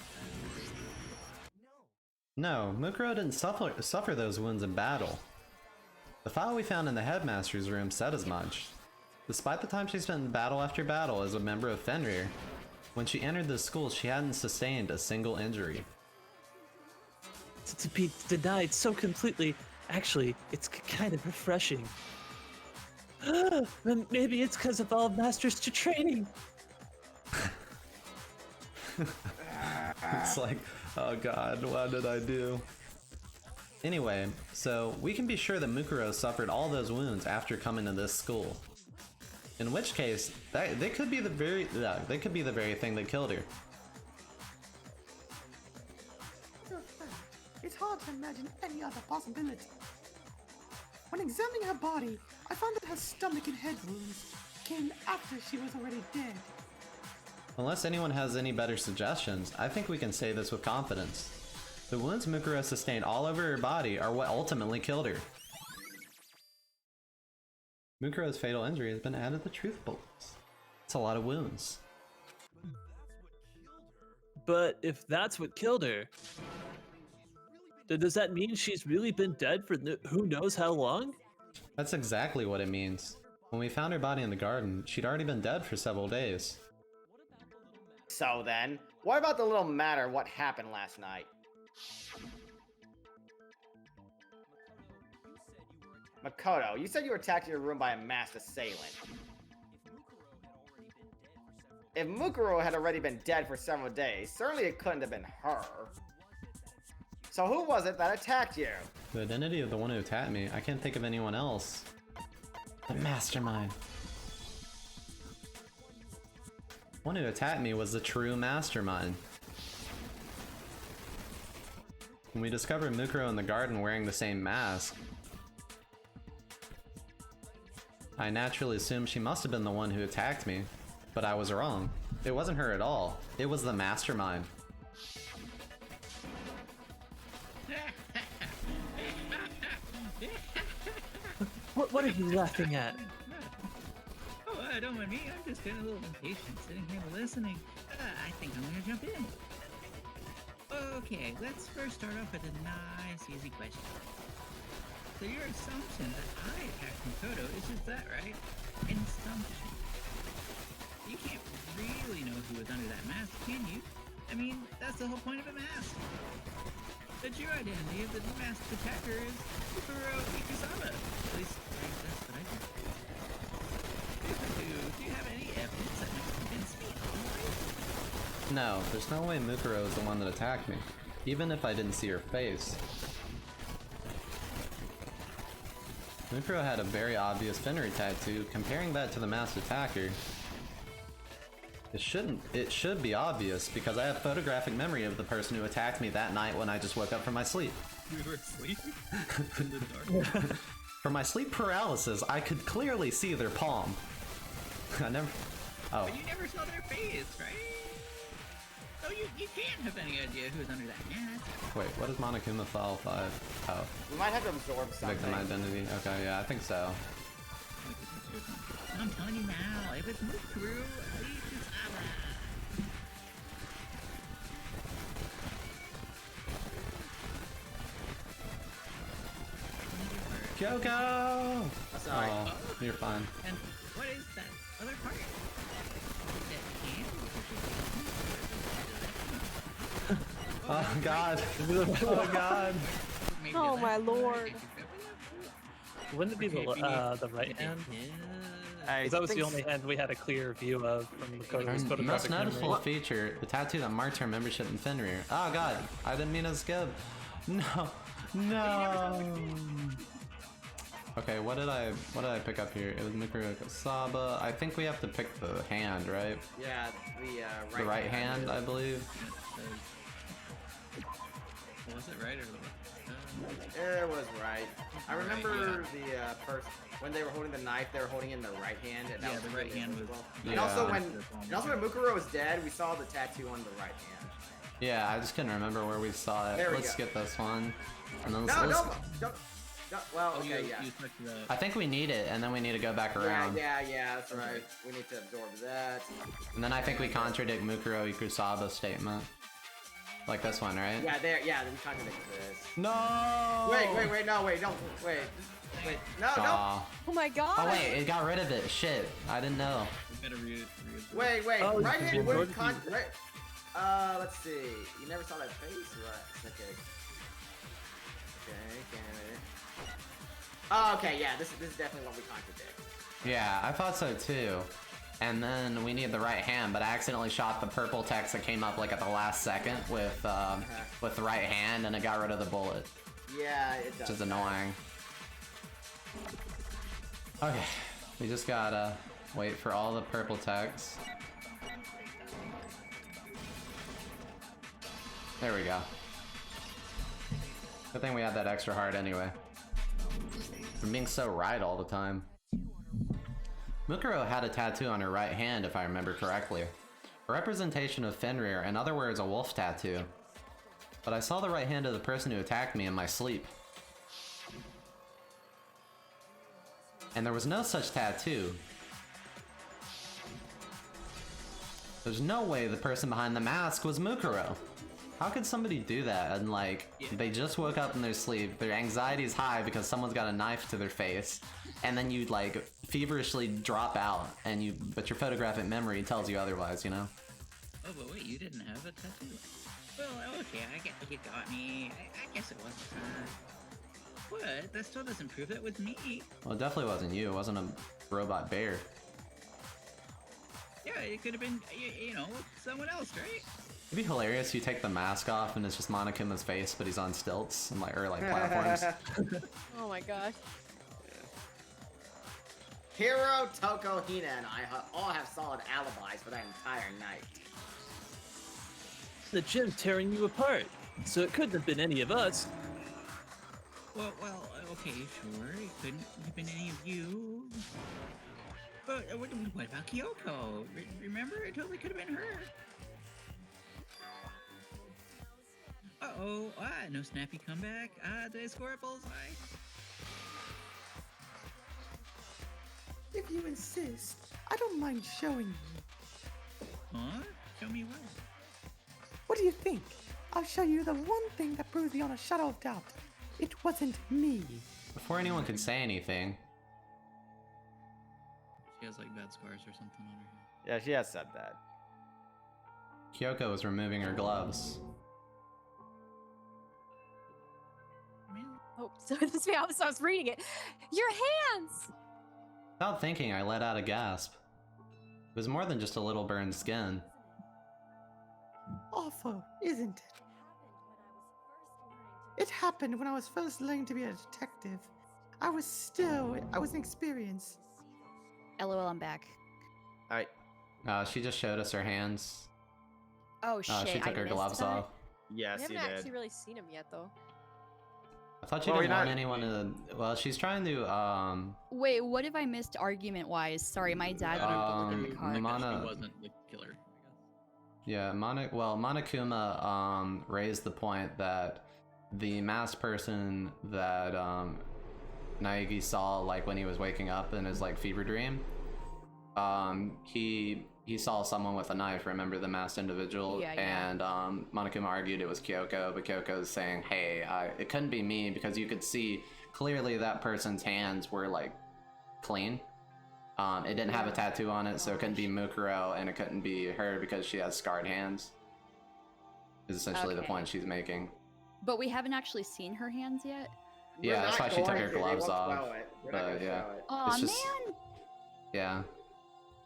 No, Mukuro didn't suffer those wounds in battle. The file we found in the headmaster's room said as much. Despite the time she spent in battle after battle as a member of Fenrir, when she entered the school she hadn't sustained a single injury. To be denied so completely, actually, it's kind of refreshing. Maybe it's because of all masters to training. It's like, oh god, what did I do? Anyway, so we can be sure that Mukuro suffered all those wounds after coming to this school. In which case, they could be the very thing that killed her. It's hard to imagine any other possibility. When examining her body, I found that her stomach and head wounds came after she was already dead. Unless anyone has any better suggestions, I think we can say this with confidence. The wounds Mukuro sustained all over her body are what ultimately killed her. Mukuro's fatal injury has been added to truth bullets. It's a lot of wounds. But if that's what killed her, then does that mean she's really been dead for who knows how long? That's exactly what it means. When we found her body in the garden, she'd already been dead for several days. So then, what about the little matter of what happened last night? Makoto, you said you were attacked in your room by a masked assailant. If Mukuro had already been dead for several days, certainly it couldn't have been her. So who was it that attacked you? The identity of the one who attacked me, I can't think of anyone else. The mastermind. The one who attacked me was the true mastermind. When we discovered Mukuro in the garden wearing the same mask, I naturally assumed she must have been the one who attacked me, but I was wrong. It wasn't her at all. It was the mastermind. What are you laughing at? Oh, don't mind me. I'm just getting a little impatient sitting here listening. I think I'm gonna jump in. Okay, let's first start off with a nice, easy question. So your assumption that I attacked Makoto is just that, right? An assumption. You can't really know who was under that mask, can you? I mean, that's the whole point of a mask. The true identity of the masked attacker is Mukuro Ikusama. At least, that's what I think. Do you have any evidence that might convince me otherwise? No, there's no way Mukuro is the one that attacked me, even if I didn't see her face. Mukuro had a very obvious Finnery tattoo. Comparing that to the masked attacker, it should be obvious because I have photographic memory of the person who attacked me that night when I just woke up from my sleep. You were asleep? In the dark? From my sleep paralysis, I could clearly see their palm. I never... Oh. But you never saw their face, right? So you can't have any idea who's under that mask. Wait, what is Monokuma File 5? Oh. We might have to absorb something. Victim identity. Okay, yeah, I think so. I'm telling you now, it was Mukuro Ikusama. Kyoko! Sorry. Oh, you're fine. And what is that other part? Oh god. Oh god. Oh my lord. Wouldn't it be the right hand? Because that was the only hand we had a clear view of from Makoto's Her most photographic noticeable memory. feature, the tattoo that marked her membership in Fenrir. Oh god, I didn't mean to skip. No, no. Okay, what did I pick up here? It was Mukuro Ikusama. I think we have to pick the hand, right? Yeah, The right hand, I believe. Was it right or It was right. I remember the first when they were holding the knife, they were holding it in the right hand. And that was the right hand was. And Yeah. also when Mukuro was dead, we saw the tattoo on the right hand. Yeah, I just couldn't remember where we saw it. There we Let's go. skip this one. And then No, let's, no. Well, okay, yeah. You took the. I think we need it, and then we need to go back around. Yeah, that's right. We need to absorb that. And then I think we contradict Mukuro Ikusaba's statement. Like this one, right? Yeah, we contradict this. No! Wait, no, wait. No. Oh my god. Oh wait, it got rid of it. Shit, I didn't know. We gotta read. Wait. Oh, Right you hand did. would right. Let's see. You never saw that face, right? Okay. Oh, okay, yeah, this is definitely what we contradict. Yeah, I thought so too. And then we need the right hand, but I accidentally shot the purple text that came up like at the last second with the right hand, and it got rid of the bullet, Yeah, it does. which is annoying. Okay, we just gotta Wait for all the purple text. There we go. Good thing we had that extra heart anyway. I'm being so right all the time. Mukuro had a tattoo on her right hand, if I remember correctly. A representation of Fenrir, in other words, a wolf tattoo. But I saw the right hand of the person who attacked me in my sleep. And there was no such tattoo. There's no way the person behind the mask was Mukuro. How could somebody do that? And like, they just woke up in their sleep, their anxiety is high because someone's got a knife to their face, and then you like feverishly drop out, and but your photographic memory tells you otherwise, you know? Oh, but wait, you didn't have a tattoo? Well, okay, I get you got me. I guess it wasn't But that still doesn't prove that was me. Well, it definitely wasn't you. It wasn't a robot bear. Yeah, it could have been, you know, someone else, right? It'd be hilarious. You take the mask off and it's just Monokuma's face, but he's on stilts and or platforms. Oh my gosh. Hiro, Toko, Hina, and I all have solid alibis for that entire night. The gym's tearing you apart, so it couldn't have been any of us. Well, okay, sure, it couldn't have been any of you. But what about Kyoko? Remember, it totally could have been her. Uh-oh, no snappy comeback. Did I score a bullseye? If you insist, I don't mind showing you. Huh? Show me what? What do you think? I'll show you the one thing that proves beyond a shadow of doubt. It wasn't me. Before anyone could say anything. She has like bad scars or something on her head. Yeah, she has said that. Kyoko was removing her gloves. Oh, so this is me. I was reading it. Your hands! Without thinking, I let out a gasp. It was more than just a little burned skin. Awful, isn't it? It happened when I was first learning to be a detective. I was inexperienced. LOL, I'm back. Alright. She just showed us her hands. Oh shit! She took her gloves off. Yes, We haven't actually really seen him yet, though. I thought you didn't want anyone to. Well, she's trying to. Wait, what have I missed argument-wise? Sorry, my dad wanted to look in the car. She wasn't the killer, I guess. Yeah, Monokuma raised the point that the masked person that Naegi saw like when he was waking up in his like fever dream, he saw someone with a knife, remember the masked individual? Yeah. And Monokuma argued it was Kyoko, but Kyoko's saying, hey, it couldn't be me because you could see clearly that person's hands were like clean. It didn't have a tattoo on it, so it couldn't be Mukuro, and it couldn't be her because she has scarred hands. Is essentially the point she's making. But we haven't actually seen her hands yet? Yeah, that's why she took her gloves off. But yeah. Aw, it's just, man! Yeah.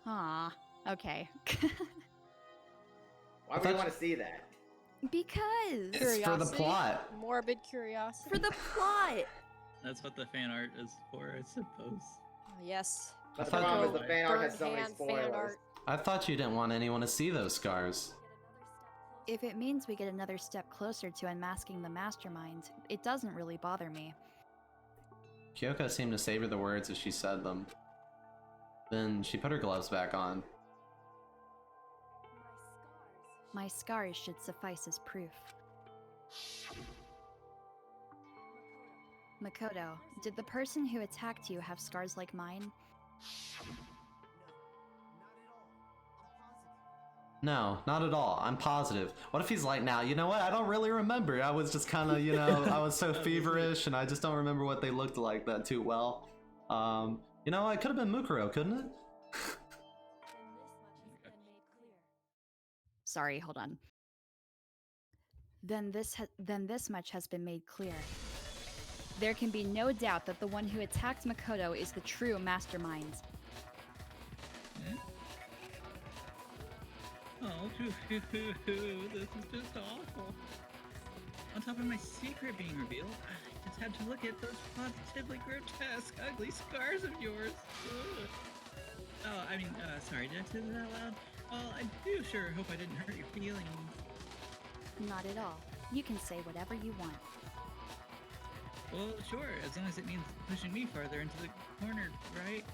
Aw, okay. Why would you want to see that? Because... It's for the plot. Morbid curiosity. For the plot! That's what the fan art is for, I suppose. Yes. That's the problem is the fan art has so many spoilers. I thought you didn't want anyone to see those scars. If it means we get another step closer to unmasking the mastermind, it doesn't really bother me. Kyoko seemed to savor the words as she said them. Then she put her gloves back on. My scars should suffice as proof. Makoto, did the person who attacked you have scars like mine? No, not at all. I'm positive. What if he's like, now, you know what? I don't really remember. I was just kind of, you know, I was so feverish and I just don't remember what they looked like that too well. You know, it could have been Mukuro, couldn't it? Sorry, hold on. Then this much has been made clear. There can be no doubt that the one who attacked Makoto is the true mastermind. Oh, this is just awful. On top of my secret being revealed, I just had to look at those positively grotesque, ugly scars of yours. Ugh. Oh, I mean, sorry, did I say that out loud? Well, I do sure hope I didn't hurt your feelings. Not at all. You can say whatever you want. Well, sure, as long as it means pushing me farther into the corner, right?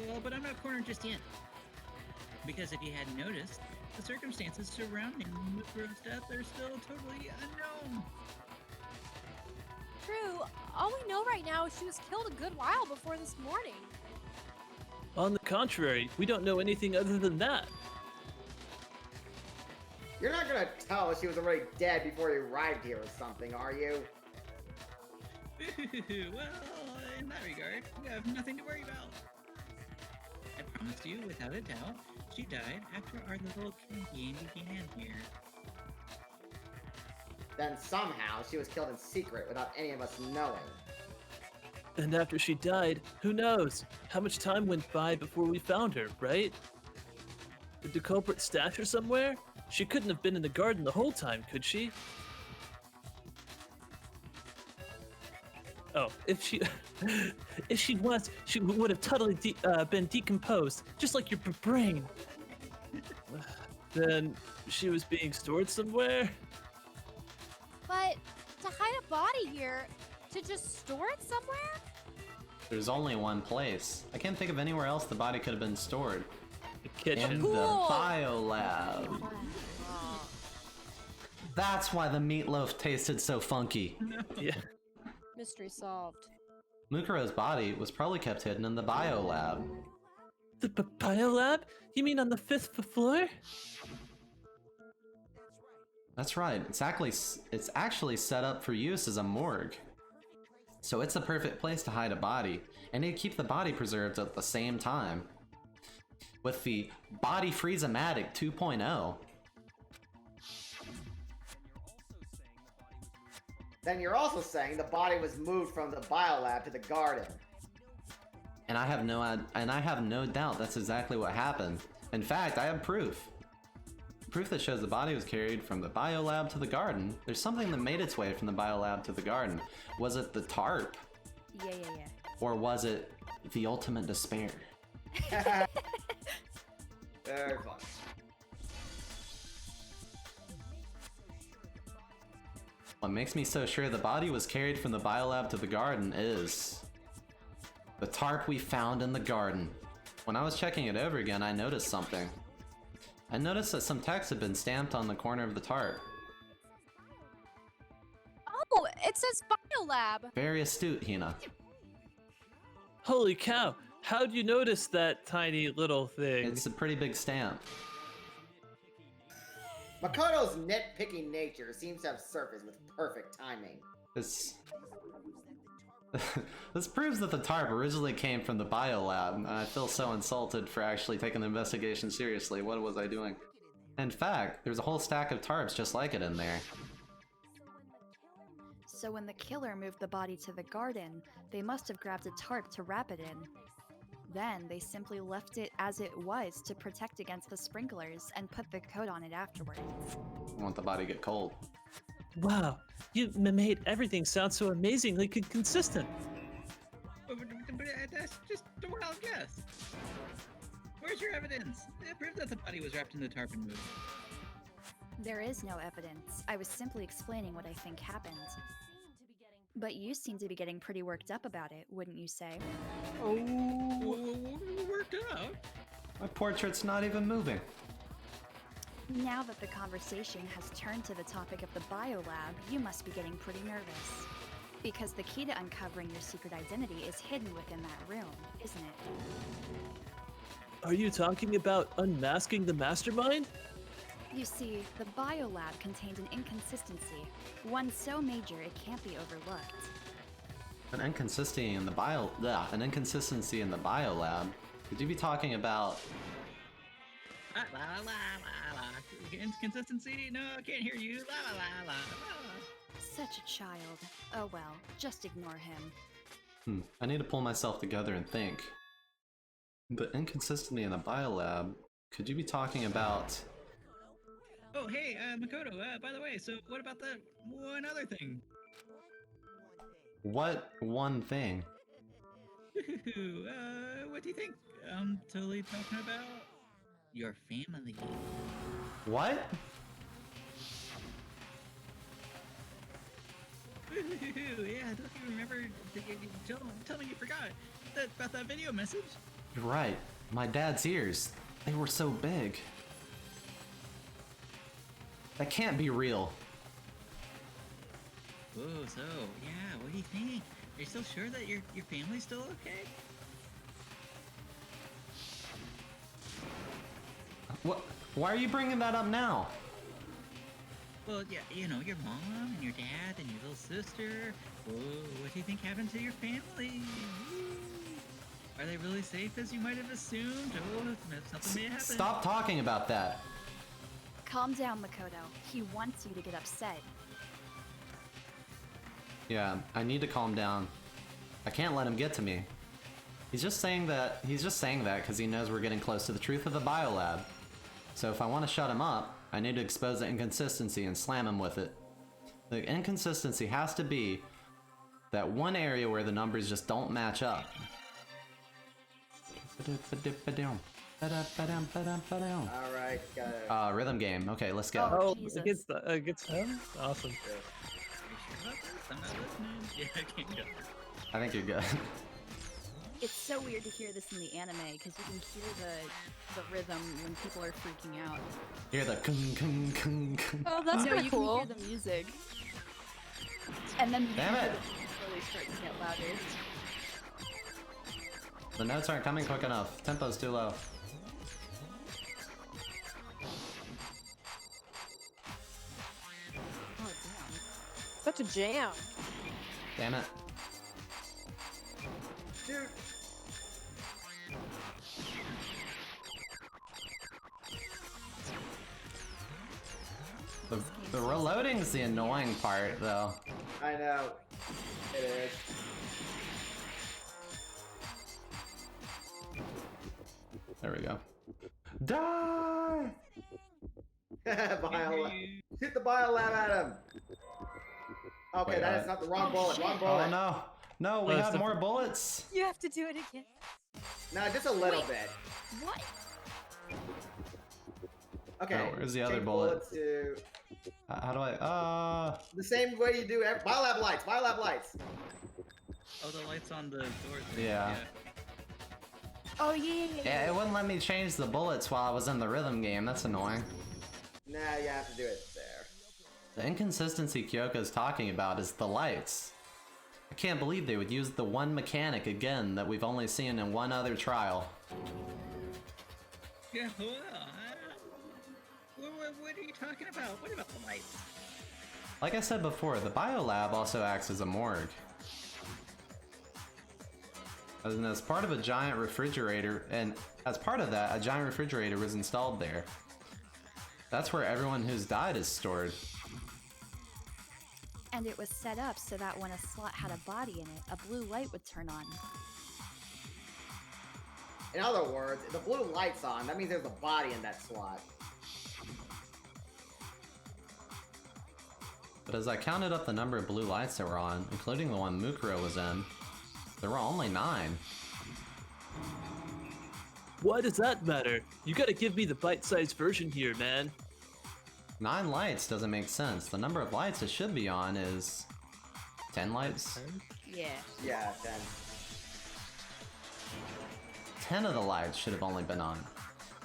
Well, but I'm not cornered just yet. Because if you hadn't noticed, the circumstances surrounding Mukuro's death are still totally unknown. True. All we know right now is she was killed a good while before this morning. On the contrary, we don't know anything other than that. You're not gonna tell us she was already dead before you arrived here or something, are you? Well, in that regard, you have nothing to worry about. I promise you, without a doubt, she died after our little campaign began here. Then somehow she was killed in secret without any of us knowing. And after she died, who knows? How much time went by before we found her, right? Did the culprit stash her somewhere? She couldn't have been in the garden the whole time, could she? Oh, if she was, she would have totally been decomposed, just like your brain. Then she was being stored somewhere? But to hide a body here, to just store it somewhere? There's only one place. I can't think of anywhere else the body could have been stored. The kitchen? In the biolab. That's why the meatloaf tasted so funky. Yeah. Mystery solved. Mukuro's body was probably kept hidden in the biolab. The biolab? You mean on the 5th floor? That's right. It's actually set up for use as a morgue. So it's a perfect place to hide a body, and to keep the body preserved at the same time. With the Body Freeze-O-Matic 2.0. Then you're also saying the body was moved from the biolab to the garden. And I have no doubt that's exactly what happened. In fact, I have proof. Proof that shows the body was carried from the biolab to the garden. There's something that made its way from the biolab to the garden. Was it the tarp? Yeah. Or was it the ultimate despair? Very fun. What makes me so sure the body was carried from the biolab to the garden is the tarp we found in the garden. When I was checking it over again, I noticed something. I noticed that some text had been stamped on the corner of the tarp. Oh, it says biolab. Very astute, Hina. Holy cow! How'd you notice that tiny little thing? It's a pretty big stamp. Makoto's nitpicking nature seems to have surfaced with perfect timing. This proves that the tarp originally came from the biolab. I feel so insulted for actually taking the investigation seriously. What was I doing? In fact, there's a whole stack of tarps just like it in there. So when the killer moved the body to the garden, they must have grabbed a tarp to wrap it in. Then they simply left it as it was to protect against the sprinklers and put the coat on it afterwards. I want the body to get cold. Wow, you made everything sound so amazingly consistent. But that's just a wild guess. Where's your evidence? Prove that the body was wrapped in the tarp and moved. There is no evidence. I was simply explaining what I think happened. But you seem to be getting pretty worked up about it, wouldn't you say? Oh, worked up. My portrait's not even moving. Now that the conversation has turned to the topic of the biolab, you must be getting pretty nervous. Because the key to uncovering your secret identity is hidden within that room, isn't it? Are you talking about unmasking the mastermind? You see, the biolab contained an inconsistency, one so major it can't be overlooked. An inconsistency in the biolab? Could you be talking about? La la la la la. Inconsistency? No, I can't hear you. La la la la. Such a child. Oh well, just ignore him. I need to pull myself together and think. The inconsistency in the biolab? Could you be talking about? Oh, hey, Makoto, by the way, so what about that one other thing? What one thing? What do you think? I'm totally talking about your family. What? Yeah, don't you remember? Tell me you forgot about that video message. You're right. My dad's ears. They were so big. That can't be real. Oh, so yeah, what do you think? Are you still sure that your family's still okay? What? Why are you bringing that up now? Well, yeah, you know, your mom and your dad and your little sister. Oh, what do you think happened to your family? Are they really safe as you might have assumed? Oh, something may have happened. Stop talking about that. Calm down, Makoto. He wants you to get upset. Yeah, I need to calm down. I can't let him get to me. He's just saying that because he knows we're getting close to the truth of the biolab. So if I want to shut him up, I need to expose the inconsistency and slam him with it. The inconsistency has to be that one area where the numbers just don't match up. Alright, got it. Rhythm game. Okay, let's go. Oh, Oh, Jesus. against him? Awesome. I'm not listening. Yeah, I can't go. I think you're good. It's so weird to hear this in the anime because you can hear the rhythm when people are freaking out. Hear the kung kung kung kung. Oh, that's No, pretty you cool. can hear the music. And then Damn it! before they start to get louder. The notes aren't coming quick enough. Tempo's too low. Oh, damn. Such a jam. Damn it. Dude. The reloading's the annoying part, though. I know. It is. There we go. Die! Biolab. Shoot the biolab at him! Okay, Wait, that is not the wrong bullet. Wrong bullet. Oh no! No, we Oh, have it's more bullets! You have to do it again. No, just a little bit. What? Okay. Oh, where's the other change bullet? To How do I, the same way you do biolab lights. Biolab lights. Oh, the lights on the door thing. Yeah. Oh yeah. Yeah, it wouldn't let me change the bullets while I was in the rhythm game. That's annoying. Nah, you have to do it there. The inconsistency Kyoko's talking about is the lights. I can't believe they would use the one mechanic again that we've only seen in one other trial. Yeah, well, what are you talking about? What about the lights? Like I said before, the biolab also acts as a morgue. And as part of a giant refrigerator, and as part of that, a giant refrigerator was installed there. That's where everyone who's died is stored. And it was set up so that when a slot had a body in it, a blue light would turn on. In other words, if the blue light's on, that means there's a body in that slot. But as I counted up the number of blue lights that were on, including the one Mukuro was in, there were only 9. Why does that matter? You gotta give me the bite-sized version here, man. 9 lights doesn't make sense. The number of lights it should be on is 10 lights. Yeah. Yeah, then. 10 of the lights should have only been on.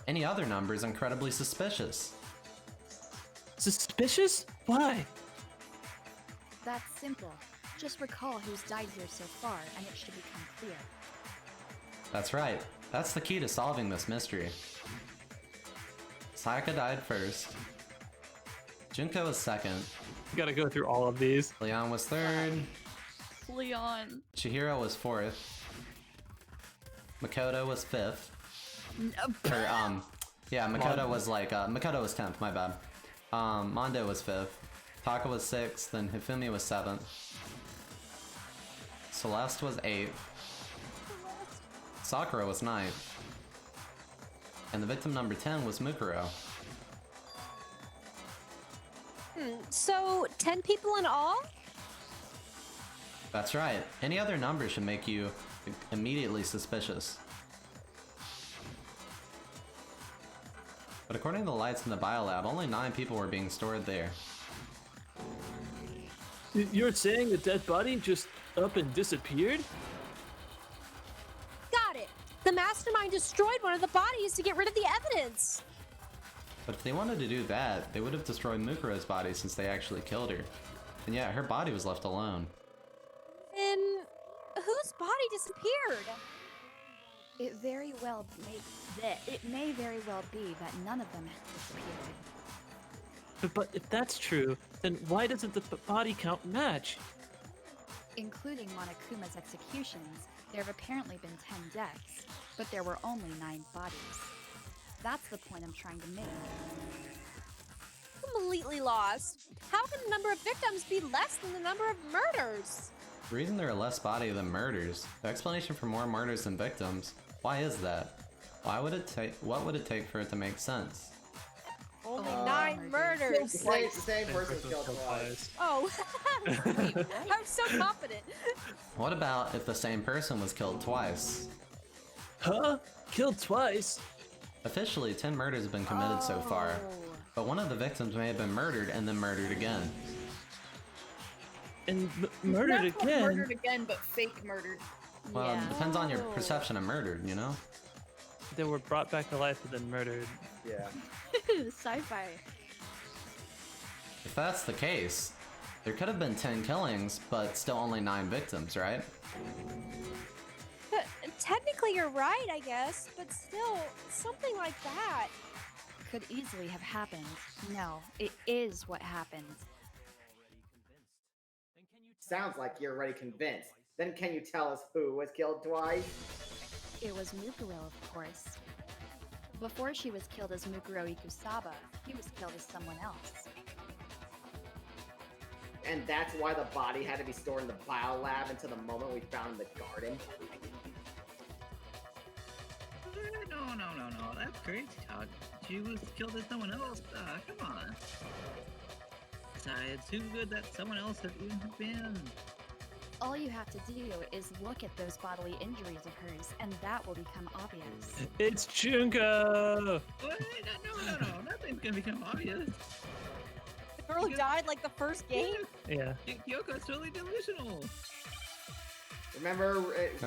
Any other number is incredibly suspicious. Suspicious? Why? That's simple. Just recall who's died here so far, and it should become clear. That's right. That's the key to solving this mystery. Sayaka died first. Junko was second. You gotta go through all of these. Leon was third. Leon. Chihiro was fourth. Makoto was fifth. Or, yeah, Makoto was like, Makoto was 10th, my bad. Mondo was 5th. Taka was 6th, and Hifumi was 7th. Celeste was 8th. Sakura was 9th. And the victim number 10 was Mukuro. So 10 people in all? That's right. Any other number should make you immediately suspicious. But according to the lights in the biolab, only 9 people were being stored there. You're saying the dead body just up and disappeared? Got it. The mastermind destroyed one of the bodies to get rid of the evidence. But if they wanted to do that, they would have destroyed Mukuro's body since they actually killed her. And yet, her body was left alone. Then whose body disappeared? It may very well be that none of them have disappeared. But if that's true, then why doesn't the body count match? Including Monokuma's executions, there have apparently been 10 deaths, but there were only 9 bodies. That's the point I'm trying to make. Completely lost. How can the number of victims be less than the number of murders? The reason there are less bodies than murders, the explanation for more murders than victims, why is that? Why would it take? What would it take for it to make sense? Only 9 murders. The same person killed twice. Oh, I'm so confident. What about if the same person was killed twice? Huh? Killed twice? Officially, 10 murders have been committed so far, but one of the victims may have been murdered and then murdered again. And murdered Not again? Murdered again, but fake murdered. Well, it depends on your perception of murdered, you know? They were brought back to life and then murdered. Yeah. Sci-fi. If that's the case, there could have been 10 killings, but still only 9 victims, right? But technically you're right, I guess, but still, something like that. Could easily have happened. No, it is what happened. Sounds like you're already convinced. Then can you tell us who was killed twice? It was Mukuro, of course. Before she was killed as Mukuro Ikusaba, he was killed as someone else. And that's why the body had to be stored in the biolab until the moment we found the garden? No. That's crazy talk. She was killed as someone else. Come on. Besides, who would that someone else have even been? All you have to do is look at those bodily injuries of hers, and that will become obvious. It's Junko! What? No. Nothing's gonna become obvious. The girl who died like the first game? Yeah. Kyoko's totally delusional. Remember,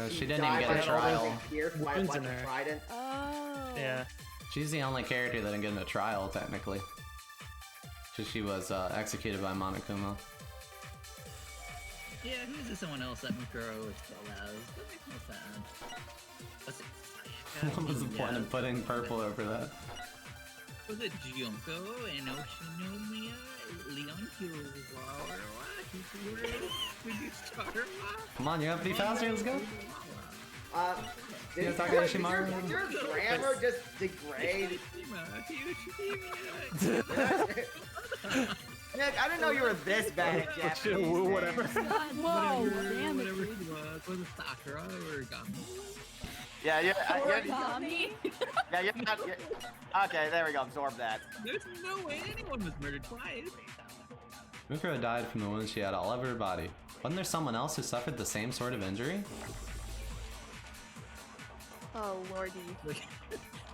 She didn't died even get by a trial. Pierced by a Wounds in bunch of her. trident. Oh. Yeah. She's the only character that didn't get in a trial, technically. She was executed by Monokuma. Yeah, who's this someone else that Mukuro was killed as? That makes no sense. Was it What was the point of putting purple over that? Was it Junko and Oshinomiya Leon Kiruwa or what? Would you start her off? Come on, you have to be faster, let's go! Did Takashimaru? your grammar just degrade? Nick, I didn't know you were this bad at Japanese. Whatever. Whoa, damn it. Whatever it was it Sakura or Gami? Yeah, you're not. Okay, there we go. Absorb that. There's no way anyone was murdered twice. Mukuro died from the wounds she had all over her body. Wasn't there someone else who suffered the same sort of injury? Oh, lordy. Like,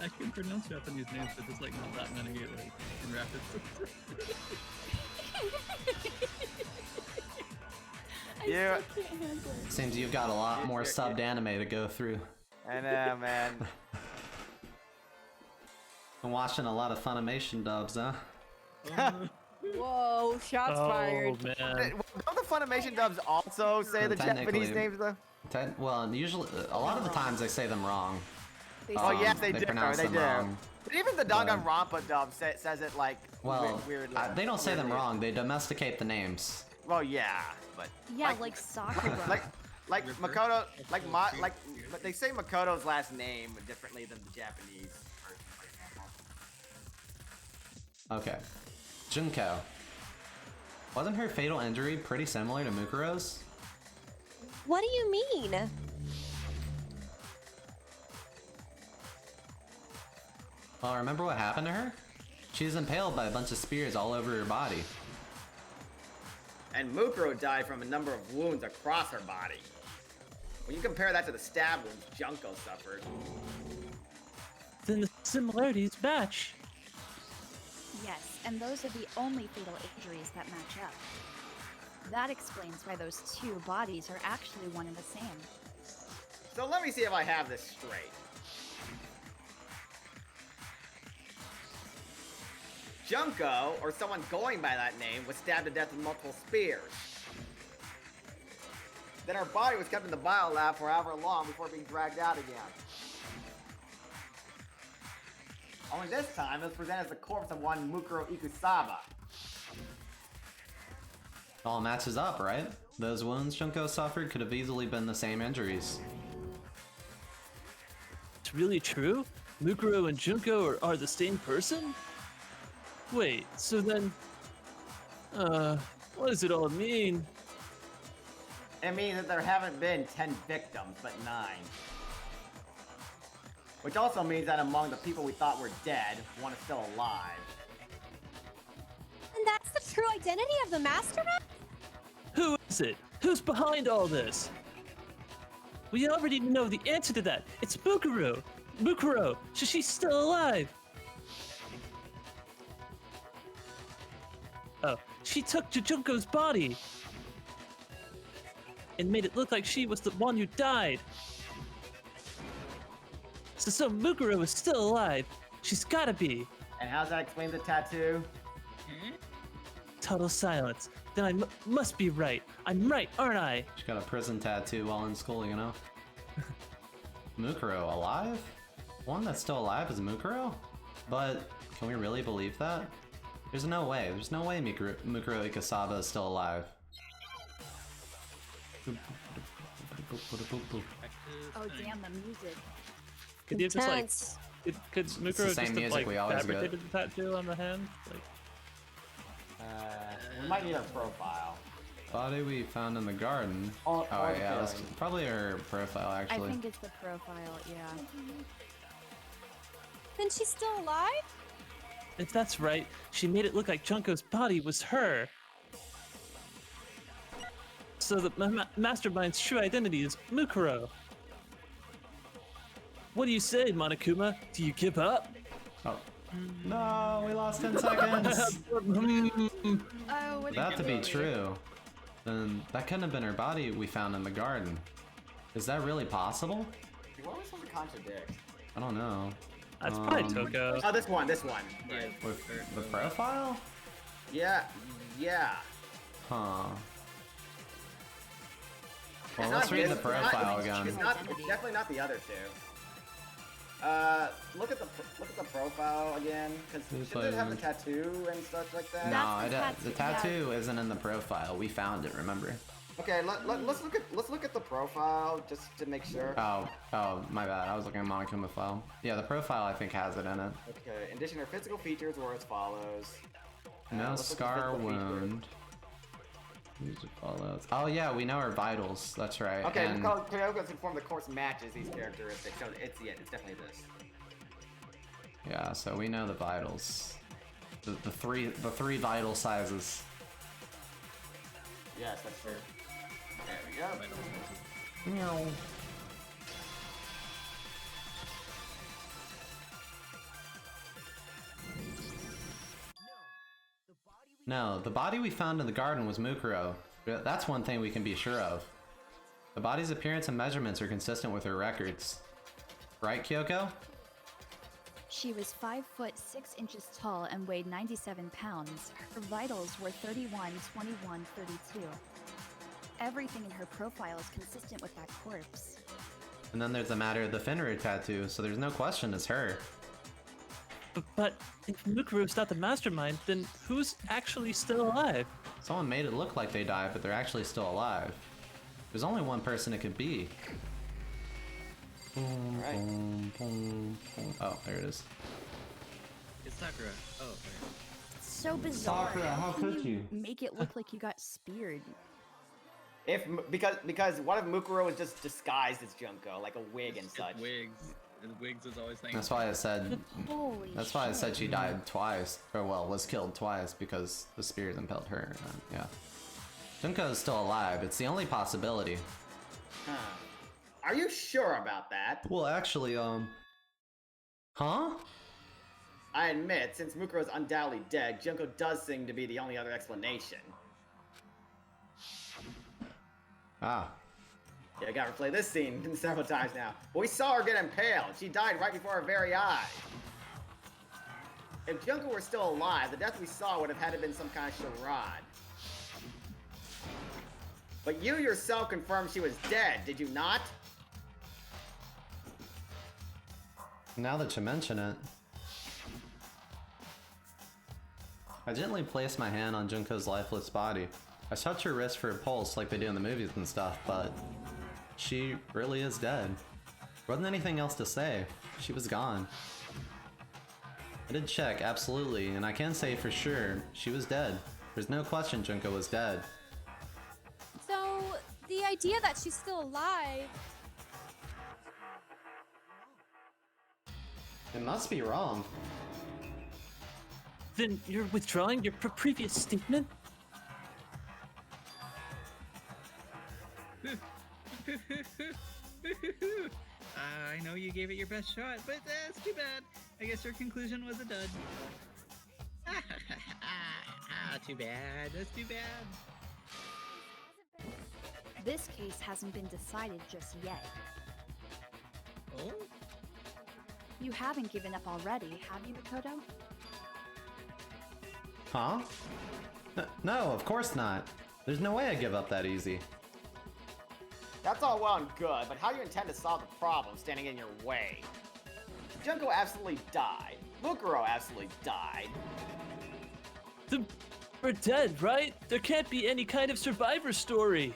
I can pronounce Japanese names, but there's like not that many like in rapid succession. Seems you've got a lot more subbed anime to go through. I know, man. Been watching a lot of Funimation dubs, huh? Whoa, shots fired. Oh, man. Don't the Funimation dubs also say the Japanese names though? Well, usually, a lot of the times they say them wrong. Oh yes, they They do. pronounce They them do. wrong. But even the Danganronpa dub says it like Well, weirdly. they don't say them wrong. They domesticate the names. Well, yeah, but Yeah, like Sakura. like Makoto, like they say Makoto's last name differently than the Japanese version, for example. Okay. Junko. Wasn't her fatal injury pretty similar to Mukuro's? What do you mean? Well, remember what happened to her? She was impaled by a bunch of spears all over her body. And Mukuro died from a number of wounds across her body. When you compare that to the stab wounds Junko suffered. Then the similarities match. Yes, and those are the only fatal injuries that match up. That explains why those two bodies are actually one and the same. So let me see if I have this straight. Junko, or someone going by that name, was stabbed to death with multiple spears. Then her body was kept in the biolab for however long before being dragged out again. Only this time, it was presented as the corpse of one Mukuro Ikusaba. All matches up, right? Those wounds Junko suffered could have easily been the same injuries. It's really true? Mukuro and Junko are the same person? Wait, so then... what does it all mean? It means that there haven't been 10 victims, but 9. Which also means that among the people we thought were dead, one is still alive. And that's the true identity of the mastermind? Who is it? Who's behind all this? We already know the answer to that. It's Mukuro. Mukuro, she's still alive. Oh, she took Junko's body and made it look like she was the one who died. So Mukuro is still alive. She's gotta be. And how's that explain the tattoo? Total silence. Then I must be right. I'm right, aren't I? She got a prison tattoo while in school, you know? Mukuro alive? One that's still alive is Mukuro? But can we really believe that? There's no way. There's no way Mukuro Ikusaba is still alive. Oh damn, the music. Could you just like... Intense. Could Mukuro the same just music have we like always fabricated the tattoo on the hand? Like, We might need a profile. Body we found in the garden. Or Yeah, that's killing. probably her profile I actually. think it's the profile, yeah. Then she's still alive? if that's right, she made it look like Junko's body was her. So the mastermind's true identity is Mukuro. What do you say, Monokuma? Do you give up? Oh. No, we lost 10 seconds! Oh, what That to be true, then that couldn't have been her body we found in the garden. Is that really possible? What are we supposed to contradict? I don't know. That's probably Toko. Oh, this one. With the profile? Yeah. Huh. It's Well, not let's read this- the profile it's again. it's definitely not the other two. Look at the profile again, because shouldn't it have a tattoo and stuff like that? No, That's the the tattoo, tattoo isn't in the profile. We found it, remember? Okay, let's look at the profile just to make sure. Oh, my bad. I was looking at Monokuma file. Yeah, the profile I think has it in it. Okay, in addition, her physical features were as follows. No let's look at scar physical features. wound. User follows. Oh yeah, we know her vitals. That's right. Okay, and Kyogo's informed the course matches these characteristics, so it's definitely this. yeah, so we know the vitals. The three vital sizes. Yes, that's true. There we go. Meow. No, the body we found in the garden was Mukuro. That's one thing we can be sure of. The body's appearance and measurements are consistent with her records. Right, Kyoko? She was 5 foot 6 inches tall and weighed 97 pounds. Her vitals were 31, 21, 32. Everything in her profile is consistent with that corpse. And then there's the matter of the Fenrir tattoo, so there's no question it's her. But if Mukuro's not the mastermind, then who's actually still alive? Someone made it look like they died, but they're actually still alive. There's only one person it could be. Right. Oh, there it is. It's Sakura. Oh, okay. So bizarre. Sakura, how could you? Make it look like you got speared? Because what if Mukuro was just disguised as Junko, like a wig and It's such? Wigs. And Wigs is always like. That's why I said. Holy That's why I said she shit. died twice, or well, was killed twice because the spears impelled her. Yeah. Junko is still alive. It's the only possibility. Huh. Are you sure about that? Well, actually, huh? I admit, since Mukuro is undoubtedly dead, Junko does seem to be the only other explanation. Ah. Yeah, I gotta replay this scene several times now. But we saw her get impaled. She died right before our very eyes. If Junko were still alive, the death we saw would have had to been some kind of charade. But you yourself confirmed she was dead, did you not? Now that you mention it. I gently placed my hand on Junko's lifeless body. I touched her wrist for a pulse like they do in the movies and stuff, but she really is dead. There wasn't anything else to say. She was gone. I did check, absolutely, and I can say for sure, she was dead. There's no question Junko was dead. So, the idea that she's still alive... It must be wrong. Then you're withdrawing your previous statement? I know you gave it your best shot, but that's too bad. I guess your conclusion was a dud. Too bad. That's too bad. This case hasn't been decided just yet. Oh? You haven't given up already, have you, Makoto? Huh? No, of course not. There's no way I give up that easy. That's all well and good, but how do you intend to solve the problem standing in your way? Junko absolutely died. Mukuro absolutely died. We're dead, right? There can't be any kind of survivor story.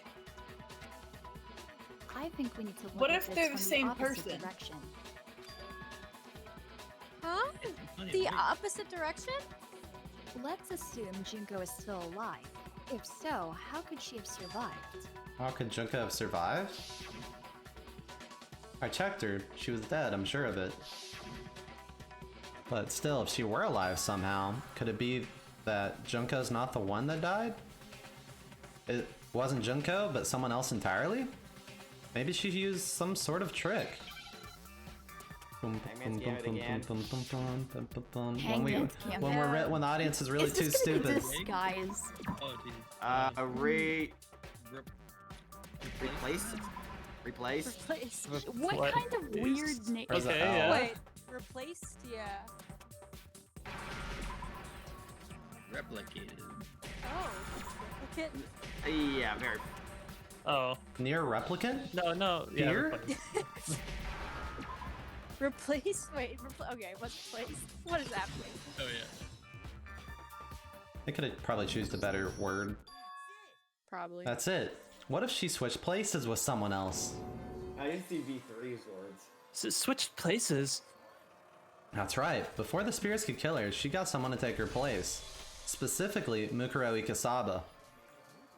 I think we need to look What at if this they're from the same opposite person? direction. Huh? The opposite direction? Let's assume Junko is still alive. If so, how could she have survived? How could Junko have survived? I checked her. She was dead, I'm sure of it. But still, if she were alive somehow, could it be that Junko's not the one that died? It wasn't Junko, but someone else entirely? Maybe she used some sort of trick. When the audience is really too stupid. Disguise. Oh, dude. Replace? Replace. What kind of weird name? Okay, yeah. Wait, replaced? Yeah. Replicated. Oh, replicate? Yeah, very. Oh. Near replicant? No. Yeah, Here? Replace? Wait, okay, what's replaced? What is happening? Oh, yeah. They could have probably chosen a better word. Probably. That's it. What if she switched places with someone else? I didn't see V3's words. Switched places? That's right. Before the spirits could kill her, she got someone to take her place. Specifically, Mukuro Ikasaba.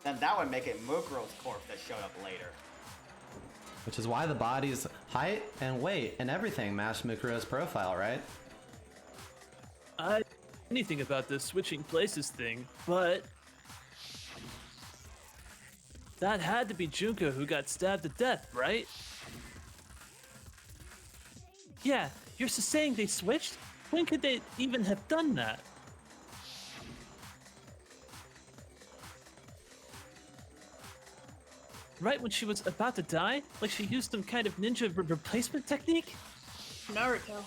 Then that would make it Mukuro's corpse that showed up later. Which is why the body's height and weight and everything matched Mukuro's profile, right? I don't know anything about this switching places thing, but that had to be Junko who got stabbed to death, right? Yeah, you're saying they switched? When could they even have done that? Right when she was about to die? Like she used some kind of ninja replacement technique? Naruto.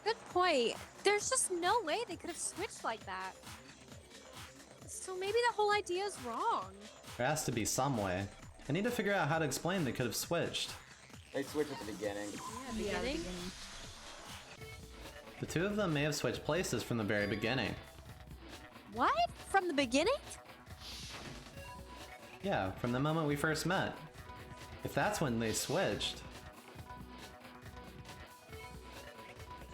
Good point. There's just no way they could have switched like that. So maybe the whole idea is wrong. There has to be some way. I need to figure out how to explain they could have switched. They switched at the beginning. Yeah, beginning. The two of them may have switched places from the very beginning. What? From the beginning? Yeah, from the moment we first met. If that's when they switched,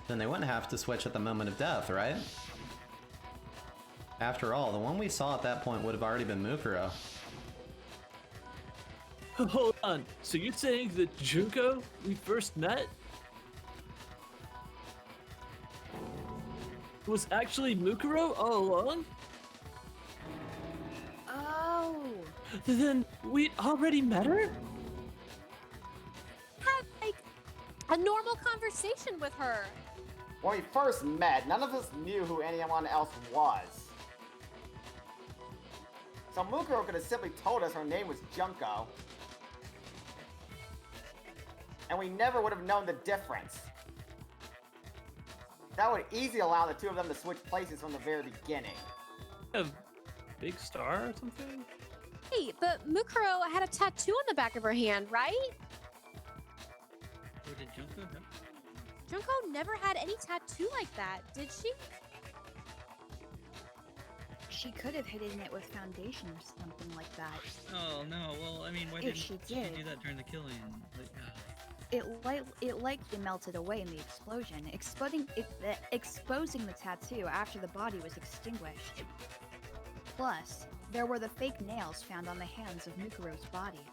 then they wouldn't have to switch at the moment of death, right? After all, the one we saw at that point would have already been Mukuro. Hold on, so you're saying that Junko we first met was actually Mukuro all along? Oh. Then we already met her? a normal conversation with her. When we first met, none of us knew who anyone else was. So Mukuro could have simply told us her name was Junko. And we never would have known the difference. That would easily allow the two of them to switch places from the very beginning. A big star or something? Hey, but Mukuro had a tattoo on the back of her hand, right? Or did Junko have? Junko never had any tattoo like that, did she? She could have hidden it with foundation or something like that. Oh no, well, I mean, why If didn't she she did. do that during the killing? Like, It likely melted away in the explosion, exposing the tattoo after the body was extinguished. Plus, there were the fake nails found on the hands of Mukuro's body.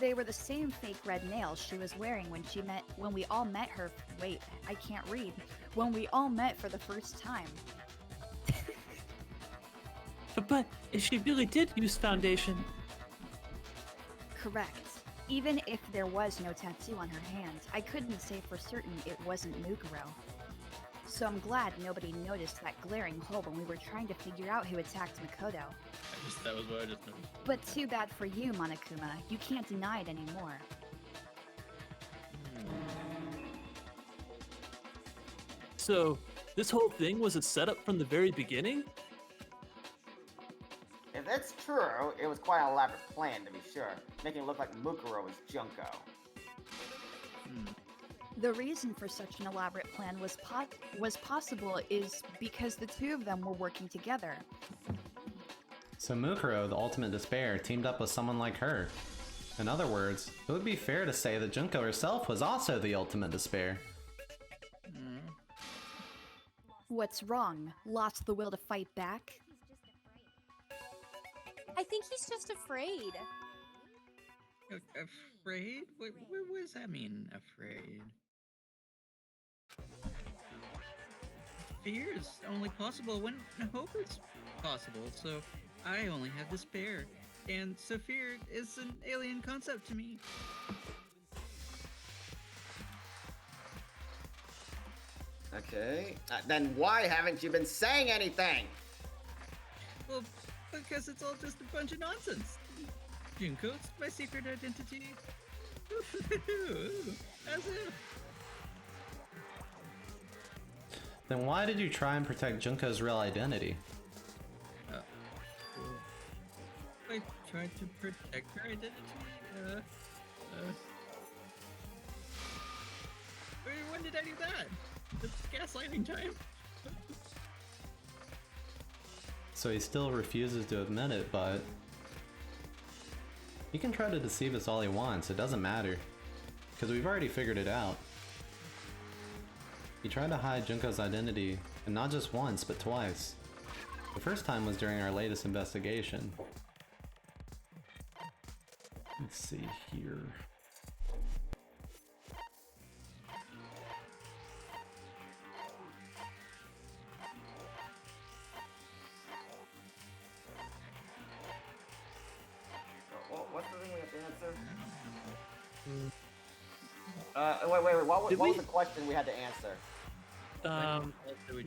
They were the same fake red nails she was wearing when we all met her. Wait, I can't read. When we all met for the first time. But if she really did use foundation... Correct. Even if there was no tattoo on her hand, I couldn't say for certain it wasn't Mukuro. So I'm glad nobody noticed that glaring hole when we were trying to figure out who attacked Makoto. that was what I just noticed. But too bad for you, Monokuma. You can't deny it anymore. So, this whole thing was a setup from the very beginning? If that's true, it was quite an elaborate plan to be sure, making it look like Mukuro was Junko. The reason for such an elaborate plan was possible is because the two of them were working together. So Mukuro, the ultimate despair, teamed up with someone like her. In other words, it would be fair to say that Junko herself was also the ultimate despair. What's wrong? Lost the will to fight back? I think he's just afraid. Afraid? What does that mean, afraid? Fear is only possible when hope is possible, so I only have despair. And so fear is an alien concept to me. Okay, then why haven't you been saying anything? Well, because it's all just a bunch of nonsense. Junko's my secret identity. As if. Then why did you try and protect Junko's real identity? I tried to protect her identity. When did I do that? It's gaslighting time. So he still refuses to admit it, but he can try to deceive us all he wants, it doesn't matter. Because we've already figured it out. He tried to hide Junko's identity, and not just once, but twice. The first time was during our latest investigation. Let's see here. What's the thing we have to answer? Wait. What was the question we had to answer?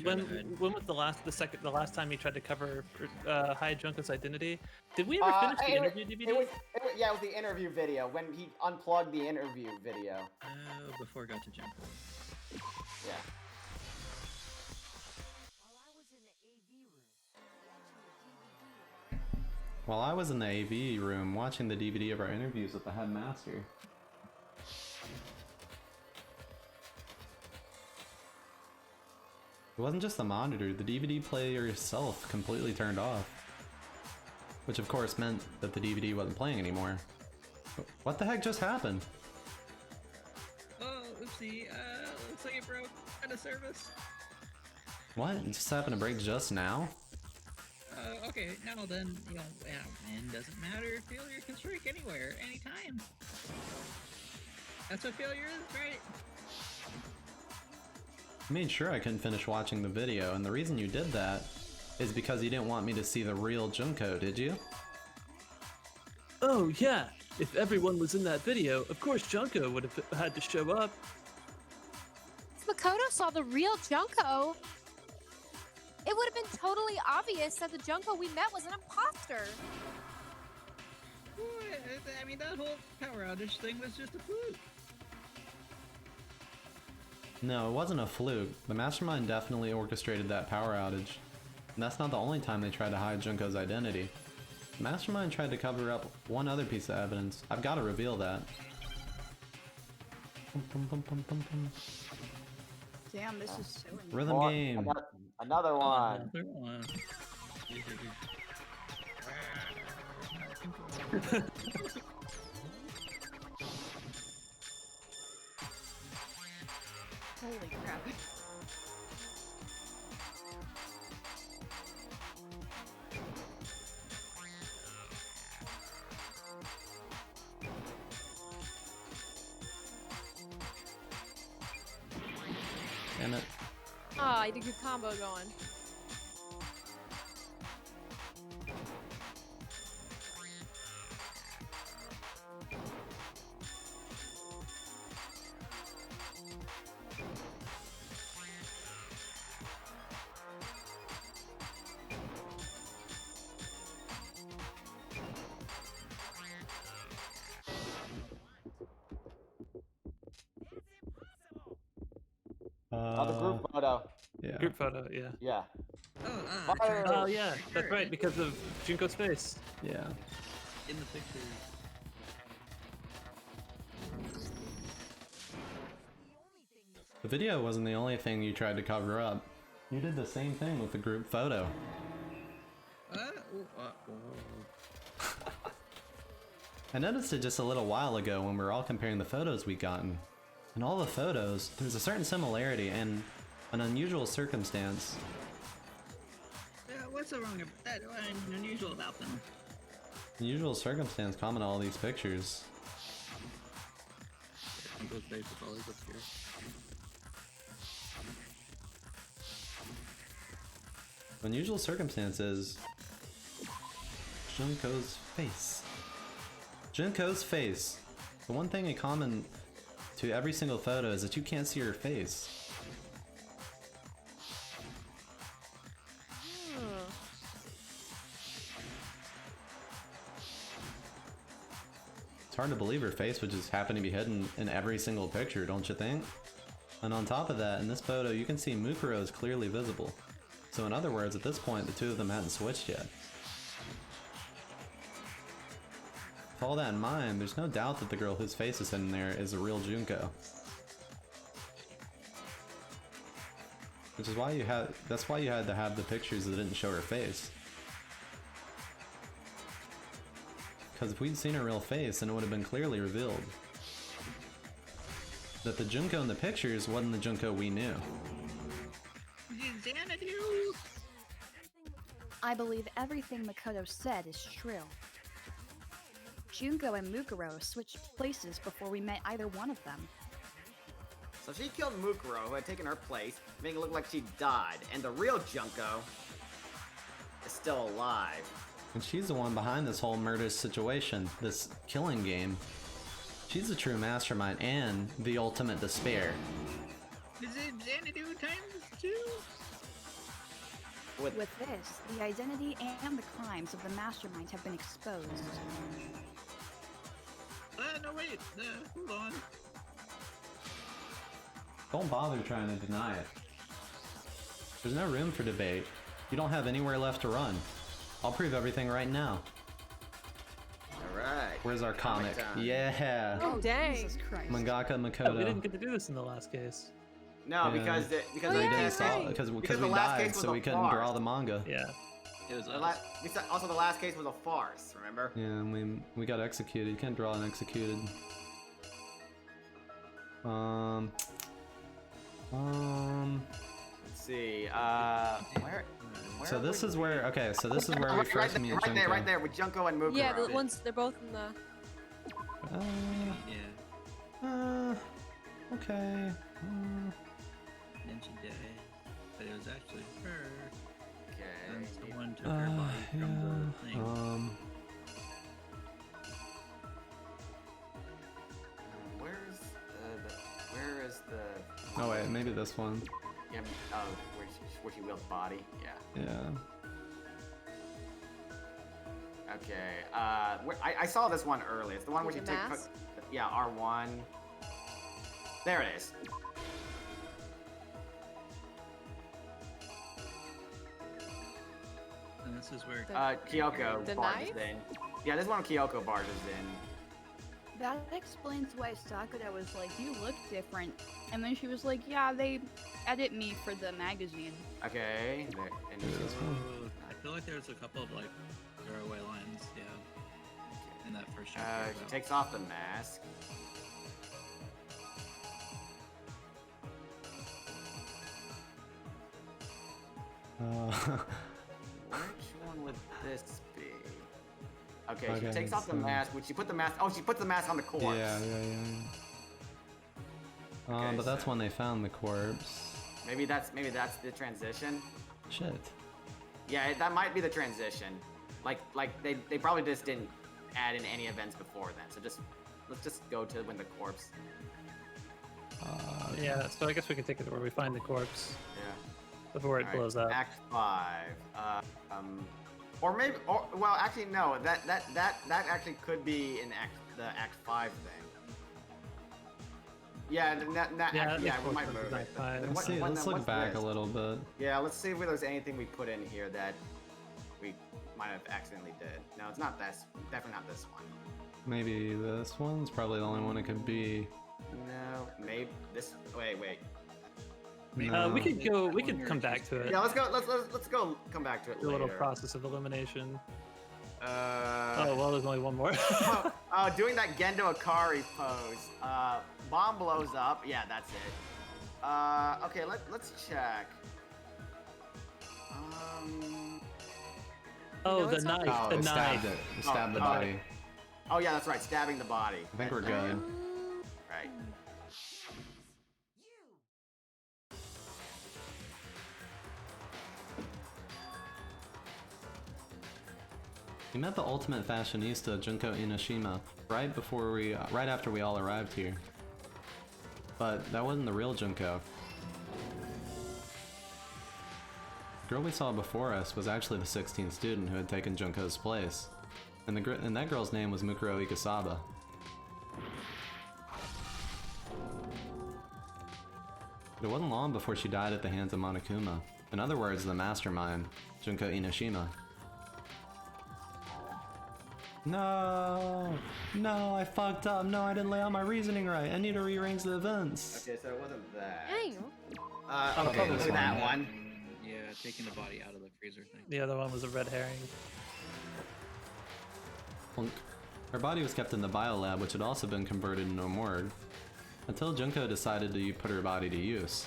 When was the last time he tried to cover hide Junko's identity? Did we ever finish the interview DVD? It was the interview video, when he unplugged the interview video. Oh, before it got to Junko. Yeah. While I was in the AV room watching the DVD of our interviews with the headmaster. It wasn't just the monitor, the DVD player itself completely turned off. Which of course meant that the DVD wasn't playing anymore. What the heck just happened? Oh, oopsie, looks like it broke out of service. What? It just happened to break just now? Okay, now then, and doesn't matter, failure can strike anywhere, anytime. That's what failure is, right? I made sure I couldn't finish watching the video, and the reason you did that is because you didn't want me to see the real Junko, did you? Oh, yeah. If everyone was in that video, of course Junko would have had to show up. If Makoto saw the real Junko, it would have been totally obvious that the Junko we met was an imposter. I mean, that whole power outage thing was just a fluke. No, it wasn't a fluke. The Mastermind definitely orchestrated that power outage. And that's not the only time they tried to hide Junko's identity. The Mastermind tried to cover up one other piece of evidence. I've got to reveal that. Damn, this is so Rhythm game. Another one. Another one. Holy crap. Damn it. Ah, I had a good combo going. The group photo. Yeah. Group photo, yeah. Yeah. Oh, Fire. Oh yeah, that's right, because of Junko's face. Yeah. in the picture. The video wasn't the only thing you tried to cover up. You did the same thing with the group photo. I noticed it just a little while ago when we were all comparing the photos we'd gotten. In all the photos, there's a certain similarity and an unusual circumstance. What's so wrong about that? Unusual about them? Unusual circumstance common to all these pictures. Those faces always up here. Unusual circumstances. Junko's face. Junko's face. The one thing in common to every single photo is that you can't see her face. It's hard to believe her face would just happen to be hidden in every single picture, don't you think? And on top of that, in this photo, you can see Mukuro is clearly visible. So in other words, at this point, the two of them hadn't switched yet. With all that in mind, there's no doubt that the girl whose face is hidden there is the real Junko. Which is why that's why you had to have the pictures that didn't show her face. Because if we'd seen her real face, then it would have been clearly revealed that the Junko in the pictures wasn't the Junko we knew. I believe everything Makoto said is true. Junko and Mukuro switched places before we met either one of them. So she killed Mukuro, who had taken her place, making it look like she died, and the real Junko is still alive. And she's the one behind this whole murder situation, this killing game. She's the true mastermind and the ultimate despair. Is it Xanadu times 2? With this, the identity and the crimes of the mastermind have been exposed. No wait, hold on. Don't bother trying to deny it. There's no room for debate. You don't have anywhere left to run. I'll prove everything right now. Alright. Where's our comic? time. Yeah! Oh, dang. Jesus Christ. Mangaka Oh, we Makoto. didn't get to do this in the last case. No, Yeah. because the We last didn't case- saw because the we last died, case was so a we couldn't farce. draw the manga. Yeah. It was Also, the last case was a farce, remember? Yeah, and we got executed. You can't draw an executed. Let's see, where So this would is where, okay, so this is where we right first meet Junko. right there, with Junko and Mukuro. Yeah, the ones, they're both in the... Yeah. Okay. And she died. But it was actually her. Okay. And someone took her body from the thing. Oh wait, maybe this one. Yeah, where she wields body. Yeah. Yeah. Okay. I saw this one earlier. It's the one where she The takes. mask? Yeah, R1. There it is. And this is where. Kyoko The barges knife? in. Yeah, this one Kyoko barges in. That explains why Sakura was like, you look different. And then she was like, yeah, they edit me for the magazine. Okay. There, and Oh, I feel like there's a couple of like throwaway lines, yeah, in that first chapter. she about- takes off the mask. Which one would this be? Okay, she Okay, takes off the so- mask. Would she put the mask? Oh, she puts the mask on the corpse. Yeah. Okay, But that's so- when they found the corpse. Maybe that's the transition. Shit. Yeah, that might be the transition. Like they probably just didn't add in any events before then. So let's just go to when the corpse. Yeah, so I guess we can take it to where we find the corpse Yeah. before it All right, blows up. Act 5. Or maybe, well, actually no. That actually could be in the Act 5 thing. Yeah, we might move it. Then Let's see. Let's look back a little bit. Yeah, let's see if there's anything we put in here that we might have accidentally did. No, it's not this. Definitely not this one. Maybe this one's probably the only one it could be. No, maybe this. Wait. We could go. We could come back to it. Yeah, let's go. Let's go. Come back to it Do a later. little process of elimination. Oh well, there's only one more. Doing that Gendo Akari pose. Bomb blows up. Yeah, that's it. Okay, let's check. Oh, the knife. Oh, The it stabbed knife. it. It stabbed the body. Oh yeah, that's right. Stabbing the body. I think we're good. Right. We met the ultimate fashionista, Junko Inoshima, right after we all arrived here. But that wasn't the real Junko. The girl we saw before us was actually the 16th student who had taken Junko's place. And that girl's name was Mukuro Ikasaba. But it wasn't long before she died at the hands of Monokuma. In other words, the mastermind, Junko Inoshima. No! No, I fucked up. No, I didn't lay out my reasoning right. I need to rearrange the events. Okay, so it wasn't that. Dang. Okay, probably look this at that one. one. Yeah, taking the body out of the freezer thing. The other one was a red herring. Plunk. Her body was kept in the biolab, which had also been converted into a morgue, until Junko decided to put her body to use.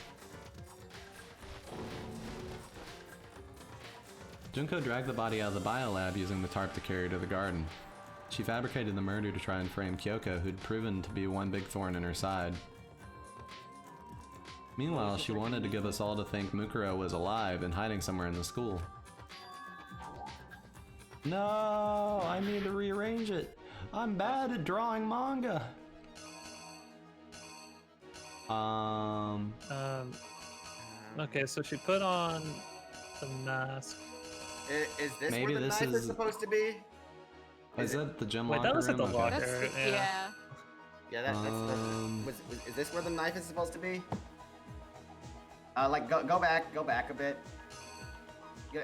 Junko dragged the body out of the biolab using the tarp to carry her to the garden. She fabricated the murder to try and frame Kyoko, who'd proven to be one big thorn in her side. Meanwhile, she wanted to give us all to think Mukuro was alive and hiding somewhere in the school. No, I need to rearrange it. I'm bad at drawing manga. Okay, so she put on the mask. Is this Maybe where the this knife is is- supposed to be? Is that the gym Wait, locker that was at the room? Okay. locker. That's the, Yeah. yeah. Yeah, is this where the knife is supposed to be? Like go back a bit.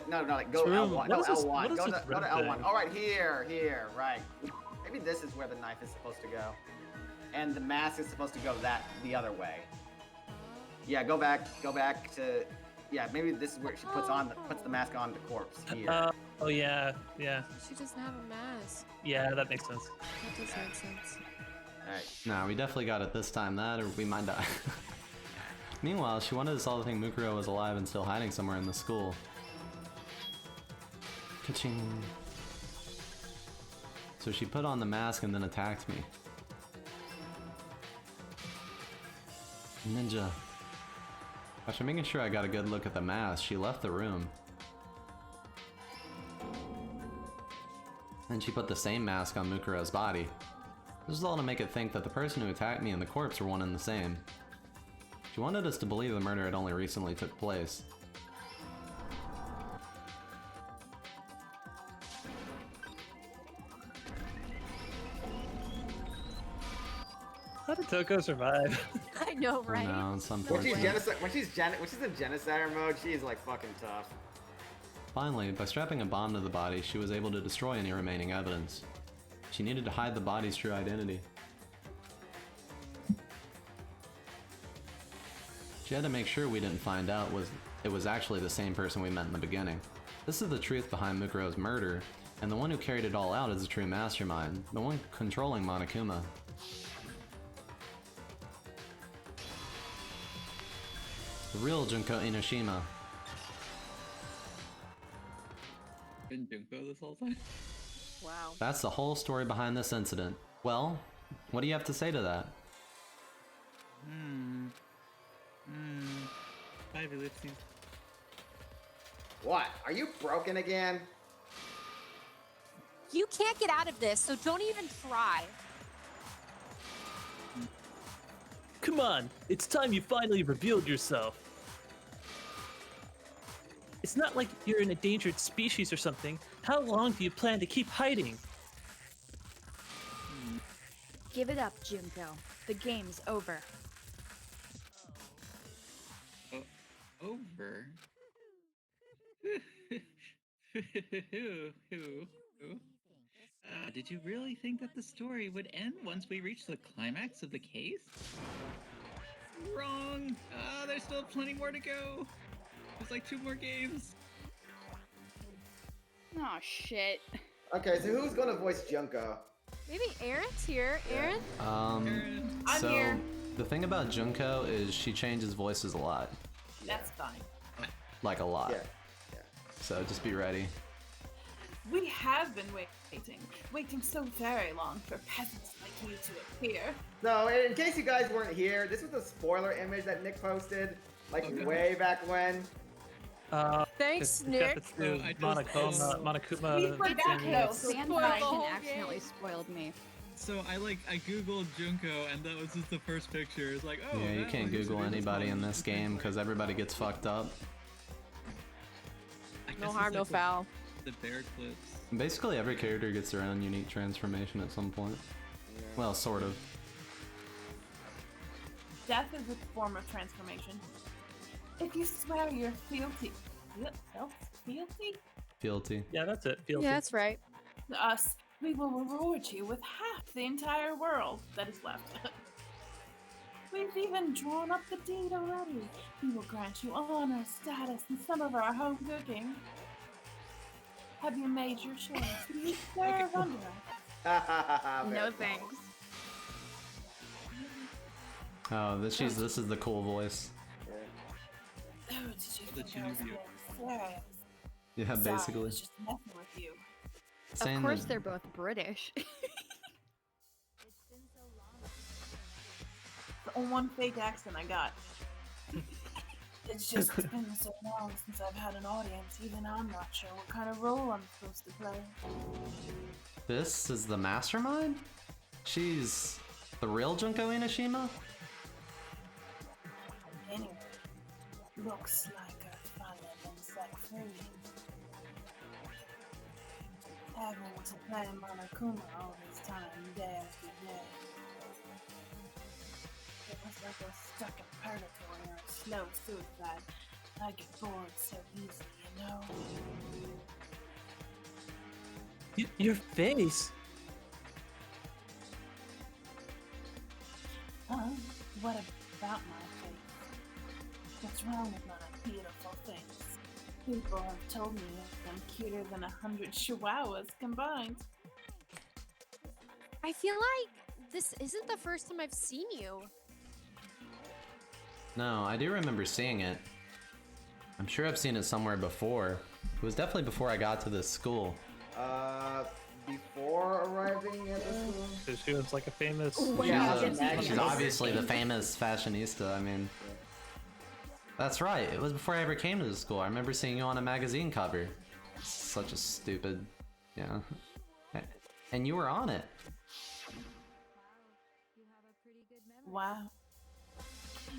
No, like go This room- L1. what No, is this- L1. what is Go this to red L1. thing? All right, here, right. Maybe this is where the knife is supposed to go, and the mask is supposed to go the other way. Yeah, go back to. Yeah, maybe this is where she puts the mask on the corpse here. Oh yeah, yeah, She doesn't have a mask. yeah. That makes sense. That does make sense. All right. Nah, we definitely got it this time. That or we might die. Meanwhile, she wanted us all to think Mukuro was alive and still hiding somewhere in the school. Ka-ching. So she put on the mask and then attacked me. Ninja. After making sure I got a good look at the mask, she left the room. Then she put the same mask on Mukuro's body. This was all to make it think that the person who attacked me and the corpse were one and the same. She wanted us to believe the murder had only recently took place. How did Toko survive? I know, right? No, it's When unfortunate. she's in genocider mode, she's like fucking tough. Finally, by strapping a bomb to the body, she was able to destroy any remaining evidence. She needed to hide the body's true identity. She had to make sure we didn't find out it was actually the same person we met in the beginning. This is the truth behind Mukuro's murder, and the one who carried it all out is the true mastermind, the one controlling Monokuma. The real Junko Inoshima. Been Junko this whole time? Wow. That's the whole story behind this incident. Well, what do you have to say to that? Bye, Ellipses. What? Are you broken again? You can't get out of this, so don't even try. Come on, it's time you finally revealed yourself. It's not like you're an endangered species or something. How long do you plan to keep hiding? Give it up, Junko. The game's over. Over? Did you really think that the story would end once we reached the climax of the case? Wrong! There's still plenty more to go! There's like 2 more games! Oh shit. Okay, so who's gonna voice Junko? Maybe Aaron's here. Aaron? Aaron. I'm so here. the thing about Junko is she changes voices a lot. That's fine. Like a lot. Yeah. So just be ready. We have been waiting so very long for peasants like you to appear. So, in case you guys weren't here, this was a spoiler image that Nick posted, like way back when. Thanks, It's Nick. got the I just- Monokuma We forgot Dang, though. fan Spoil the fiction whole accidentally game. spoiled me. So I googled Junko and that was just the first picture. It's like, oh, Yeah, you that can't one used to Google be anybody in one. this game because everybody gets fucked up. I guess No it's harm, no like foul. The bear clips. Basically every character gets their own unique transformation at some point. Well, sort of. Death is a form of transformation. If you swear you're fealty, Fealty. Yeah, that's it. Fealty. Yeah, that's right. to us, we will reward you with half the entire world that is left. We've even drawn up the deed already. We will grant you honor, status, and some of our home cooking. Have you made your choice? Do you serve under us? No thanks. Oh, this is the cool voice. Oh, did you The think I was Chinese being serious? Yeah, Sorry, I basically. was just messing with you. Saying Of course that- they're both British. The one fake accent I got. It's just been so long since I've had an audience, even I'm not sure what kind of role I'm supposed to play. This is the mastermind? She's the real Junko Inoshima? Anyway, looks like I finally been set free. Having to play Monokuma all this time, day after day. It was like I was stuck in purgatory or a slow suicide. I get bored so easily, you know? Your face. What about my face? What's wrong with my beautiful face? People have told me that I'm cuter than 100 chihuahuas combined. I feel like this isn't the first time I've seen you. No, I do remember seeing it. I'm sure I've seen it somewhere before. It was definitely before I got to this school. Before arriving at the school? So she was like a famous. She's obviously the famous fashionista, I mean. That's right, it was before I ever came to the school. I remember seeing you on a magazine cover. Such a stupid, yeah. And you were on it. Wow.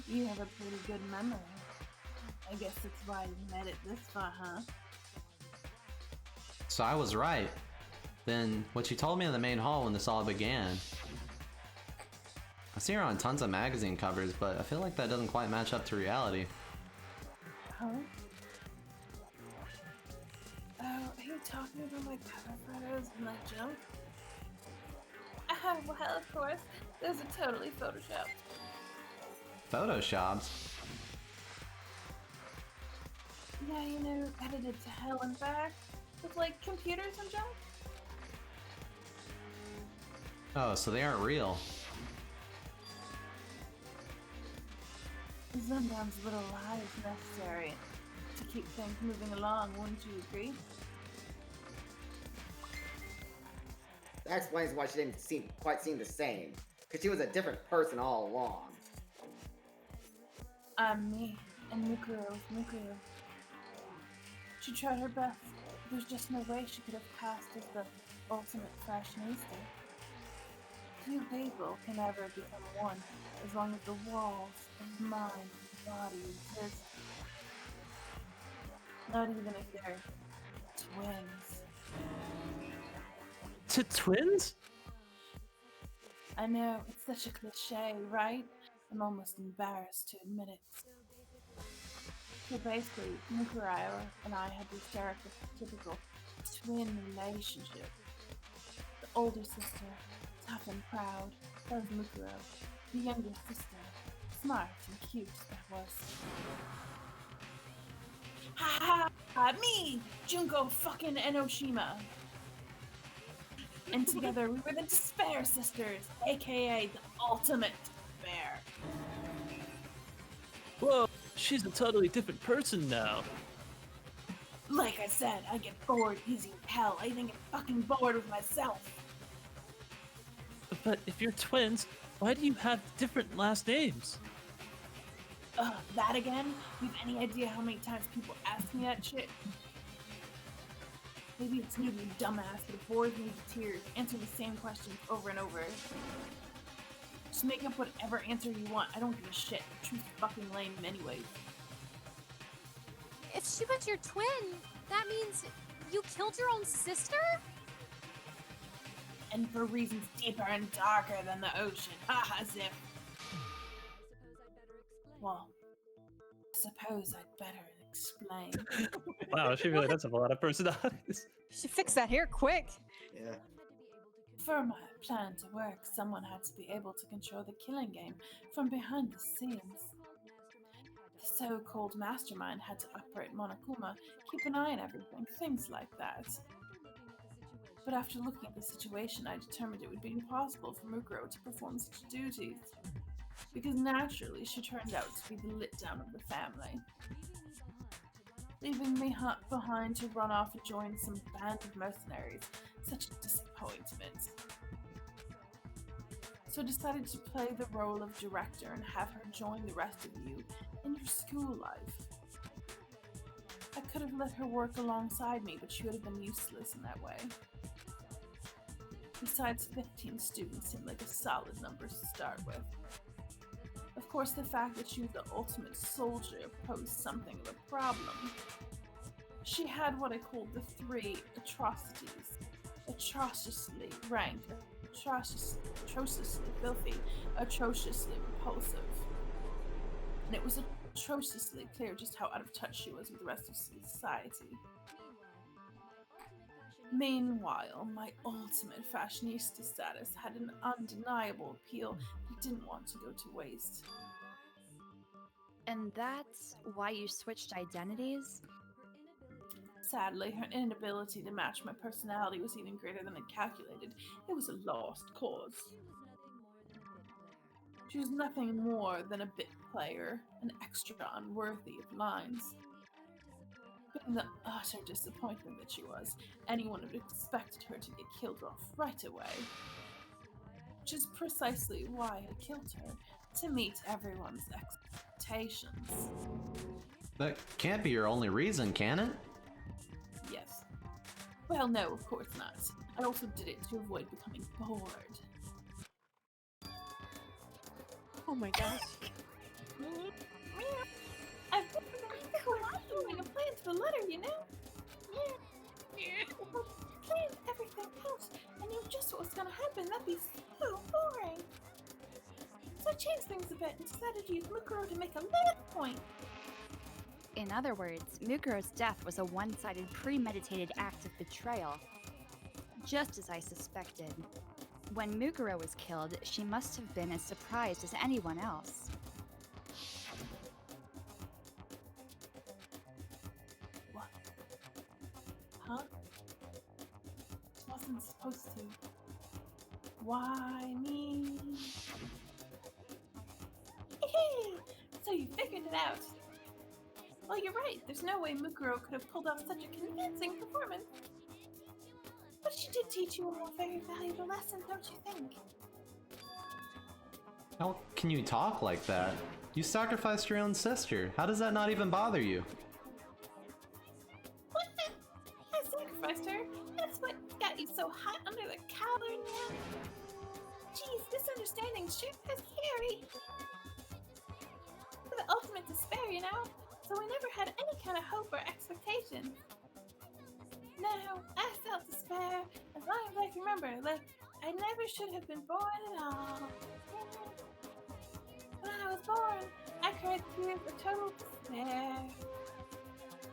You have a pretty good memory. I guess that's why you made it this far, huh? So I was right. Then what you told me in the main hall when this all began. I see her on tons of magazine covers, but I feel like that doesn't quite match up to reality. Huh? Oh, are you talking about my cover photos and that junk? Well, of course. Those are totally photoshopped. Photoshopped? Yeah, you know, edited to hell and back. With, like, computers and junk. Oh, so they aren't real. Sometimes a little lie is necessary to keep things moving along, wouldn't you agree? That explains why she didn't quite seem the same. Because she was a different person all along. I'm me, and Mukuro was Mukuro. She tried her best. There's just no way she could have passed as the ultimate fashionista. Two people can never become one as long as the walls of mind and body exist. Not even if they're twins. Twins? I know, it's such a cliche, right? I'm almost embarrassed to admit it. So basically, Mukurayo and I had this stereotypical twin relationship. The older sister, tough and proud, that was Mukuro. The younger sister, smart and cute, that was. Ha ha! Me! Junko fucking Enoshima! And together we were the Despair Sisters, aka the ultimate despair. Whoa, she's a totally different person now. Like I said, I get bored easy as hell. I even get fucking bored with myself. But if you're twins, why do you have different last names? That again? You have any idea how many times people ask me that shit? Maybe it's new to you, dumbass, but it bores me to tears. Answer the same questions over and over. Just make up whatever answer you want. I don't give a shit. The truth's fucking lame anyways. If she was your twin, that means you killed your own sister? And for reasons deeper and darker than the ocean. Haha, as if. Well, I suppose I'd better explain. Wow, she really does have a lot of personalities. She fixed that hair quick. Yeah. For my plan to work, someone had to be able to control the killing game from behind the scenes. The so-called mastermind had to operate Monokuma, keep an eye on everything, things like that. But after looking at the situation, I determined it would be impossible for Mukuro to perform such duties, because naturally she turned out to be the letdown of the family, leaving me behind to run off and join some band of mercenaries. Such a disappointment. So I decided to play the role of director and have her join the rest of you in your school life. I could have let her work alongside me, but she would have been useless in that way. Besides, 15 students seemed like a solid number to start with. Of course, the fact that she was the ultimate soldier posed something of a problem. She had what I called the 3 atrocities. Atrociously rank, atrociously filthy, atrociously repulsive. And it was atrociously clear just how out of touch she was with the rest of society. Meanwhile, my ultimate fashionista status had an undeniable appeal that didn't want to go to waste. And that's why you switched identities? Sadly, her inability to match my personality was even greater than I calculated. It was a lost cause. She was nothing more than a bit player, an extra unworthy of lines. Being the utter disappointment that she was, anyone would have expected her to get killed off right away. Which is precisely why I killed her, to meet everyone's expectations. That can't be your only reason, can it? Yes. Well, no, of course not. I also did it to avoid becoming bored. Oh my gosh. I've been doing a plan to the letter, you know? Yeah. If I planned everything else and knew just what was gonna happen, that'd be so boring. So I changed things a bit and decided to use Mukuro to make a little point. In other words, Mukuro's death was a one-sided, premeditated act of betrayal. Just as I suspected. When Mukuro was killed, she must have been as surprised as anyone else. What? Huh? Wasn't supposed to. Why me? So you figured it out. Well, you're right. There's no way Mukuro could have pulled off such a convincing performance. But she did teach you all a very valuable lesson, don't you think? How can you talk like that? You sacrificed your own sister. How does that not even bother you? What? I sacrificed her? That's what got you so hot under the collar now? Jeez, misunderstandings sure are scary. The ultimate despair, you know? So we never had any kind of hope or expectation. No, I felt despair as long as I can remember. Like, I never should have been born at all. When I was born, I cried tears of total despair.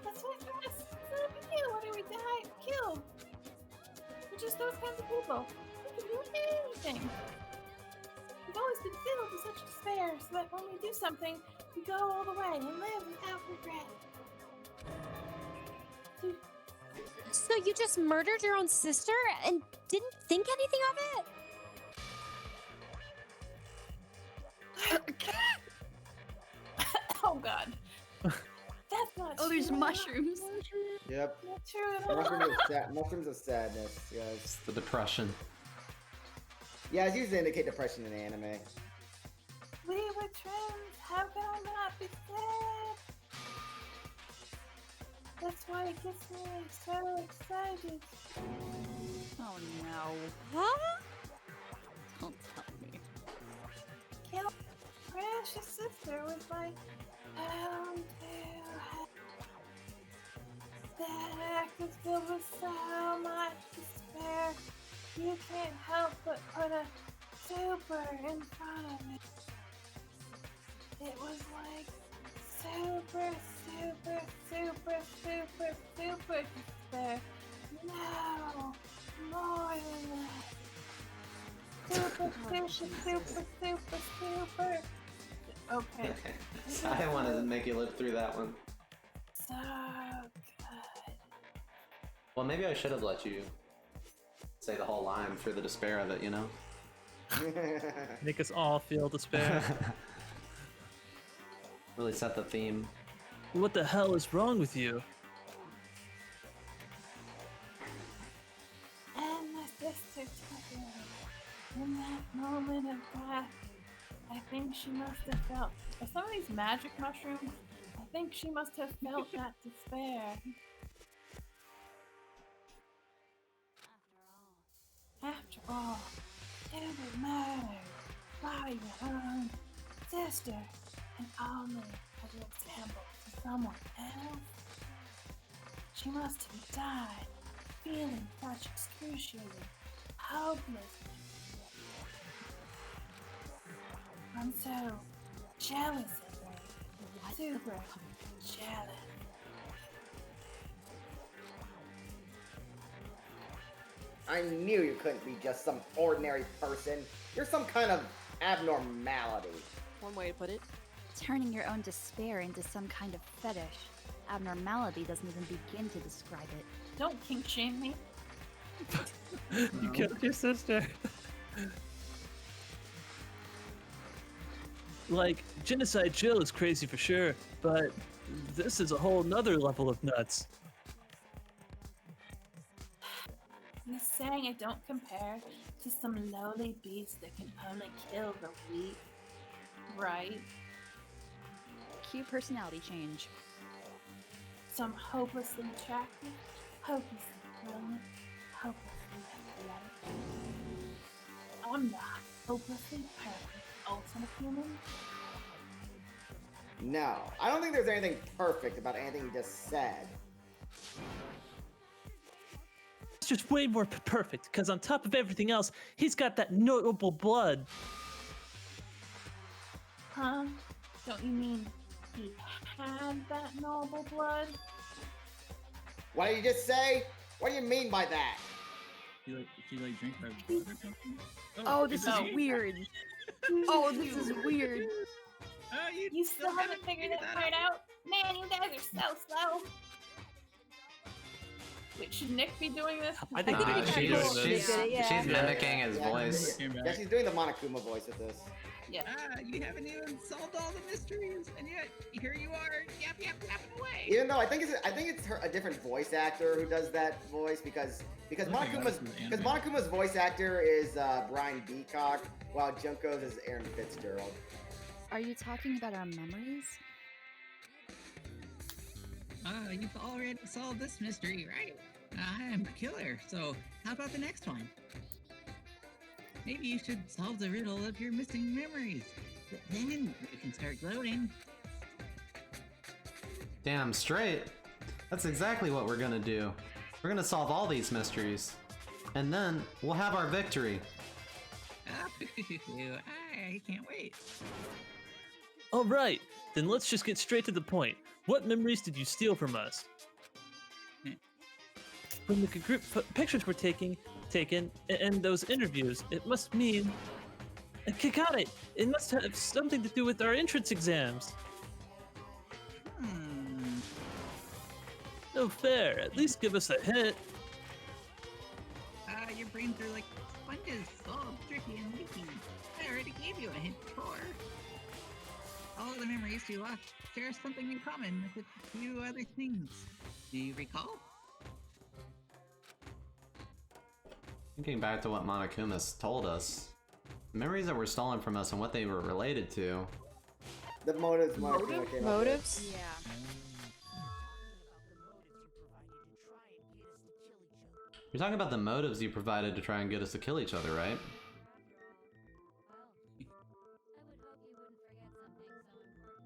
That's why for us, it's not a big deal whether we die or killed. We're just those kinds of people. We can do anything. We've always been filled with such despair, so that when we do something, we go all the way and live without regret. So you just murdered your own sister and didn't think anything of it? Oh god. That's not Oh, there's true. mushrooms. Yep. Not true at all. Mushrooms of sadness, guys. It's the depression. Yeah, it's usually indicate depression in anime. We were twins. How can I not be sad? That's why it gets me so excited. Oh no. Huh? Don't tell me. Kill precious sister with my own two hands. That act is filled with so much despair. You can't help but put a super in front of it. It was like super despair. No, more than that. Super. Okay. I didn't want to make you live through that one. So good. Well, maybe I should have let you say the whole line for the despair of it, you know? Make us all feel despair. Really set the theme. What the hell is wrong with you? And my sister took her. In that moment of death, I think she must have felt. Are some of these magic mushrooms? I think she must have felt that despair. After all, to be murdered by your own sister, and only as an example to someone else. She must have died, feeling such excruciating hopelessness. I'm so jealous of her. Super jealous. I knew you couldn't be just some ordinary person. You're some kind of abnormality. One way to put it. Turning your own despair into some kind of fetish. Abnormality doesn't even begin to describe it. Don't kink shame me. You killed your sister. Like, Genocide Jill is crazy for sure, but this is a whole nother level of nuts. You saying I don't compare to some lowly beast that can only kill the weak, right? Cue personality change. Some hopelessly attractive, hopelessly brilliant, hopelessly athletic. I'm the hopelessly perfect ultimate human. No, I don't think there's anything perfect about anything he just said. It's just way more perfect, because on top of everything else, he's got that notable blood. Huh? Don't you mean he had that noble blood? What did you just say? What do you mean by that? Did you drink my blood or something? Oh, this is you. weird. Oh, this is weird. You still haven't figured that part out? Man, you guys are so slow. Wait, should Nick be doing this? I think she's mimicking his voice. Yeah, she's doing the Monokuma voice with this. Yeah. You haven't even solved all the mysteries, and yet here you are, yapping away. Even though I think it's a different voice actor who does that voice because Monokuma's voice actor is Brian Beacock, while Junko's is Aaron Fitzgerald. Are you talking about our memories? You've already solved this mystery, right? I am the killer, so how about the next one? Maybe you should solve the riddle of your missing memories. Then you can start gloating. Damn straight. That's exactly what we're gonna do. We're gonna solve all these mysteries. And then we'll have our victory. I can't wait. All right, then let's just get straight to the point. What memories did you steal from us? When the group pictures were taken, and those interviews, it must mean... I got it! It must have something to do with our entrance exams. No fair, at least give us a hint. Your brains are like sponges, all tricky and leaky. I already gave you a hint before. All the memories you lost share something in common with a few other things. Do you recall? Thinking back to what Monokuma's told us, the memories that were stolen from us and what they were related to. The motives Monokuma came up with. Motives? Yeah. You're talking about the motives you provided to try and get us to kill each other, right?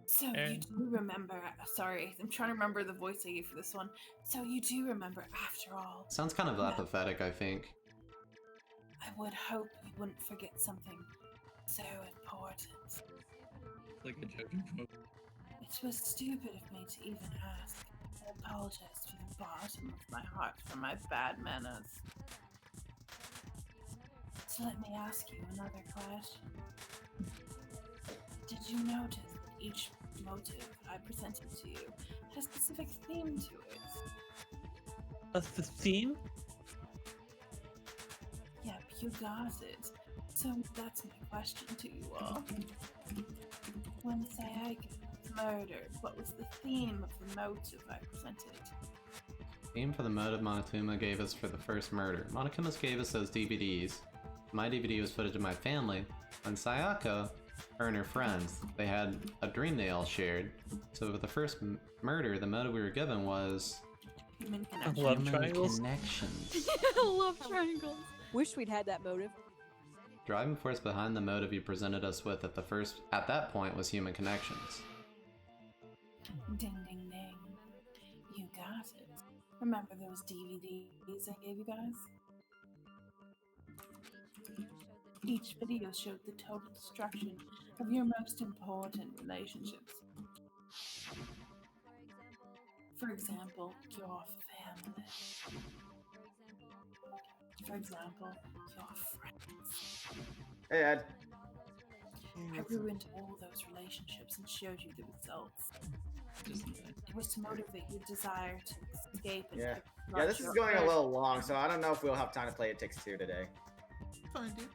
So you do remember, sorry, I'm trying to remember the voice I gave for this one. So you do remember after all. Sounds kind of apathetic, I think. I would hope you wouldn't forget something so important. Like a judgment vote. It was stupid of me to even ask. I apologize from the bottom of my heart for my bad manners. So let me ask you another question. Did you notice that each motive I presented to you had a specific theme to it? The theme? Yep, you got it. So that's my question to you all. When Sayaka was murdered, what was the theme of the motive I presented? Theme for the motive Monokuma gave us for the first murder. Monokuma's gave us those DVDs. My DVD was footage of my family. When Sayaka, her and her friends, they had a dream they all shared. So with the first murder, the motive we were given was... Human connection. Love triangles? Connections. Love triangles. Wish we'd had that motive. Driving force behind the motive you presented us with at that point was human connections. Ding ding ding. You got it. Remember those DVDs I gave you guys? Each video showed the total destruction of your most important relationships. For example, your family. For example, your friends. Hey, Ed. I ruined all those relationships and showed you the results. It was to motivate your desire to escape and Yeah. confront Yeah, this is your going a urge. little long, so I don't know if we'll have time to play It Takes Two today. Fine, dude.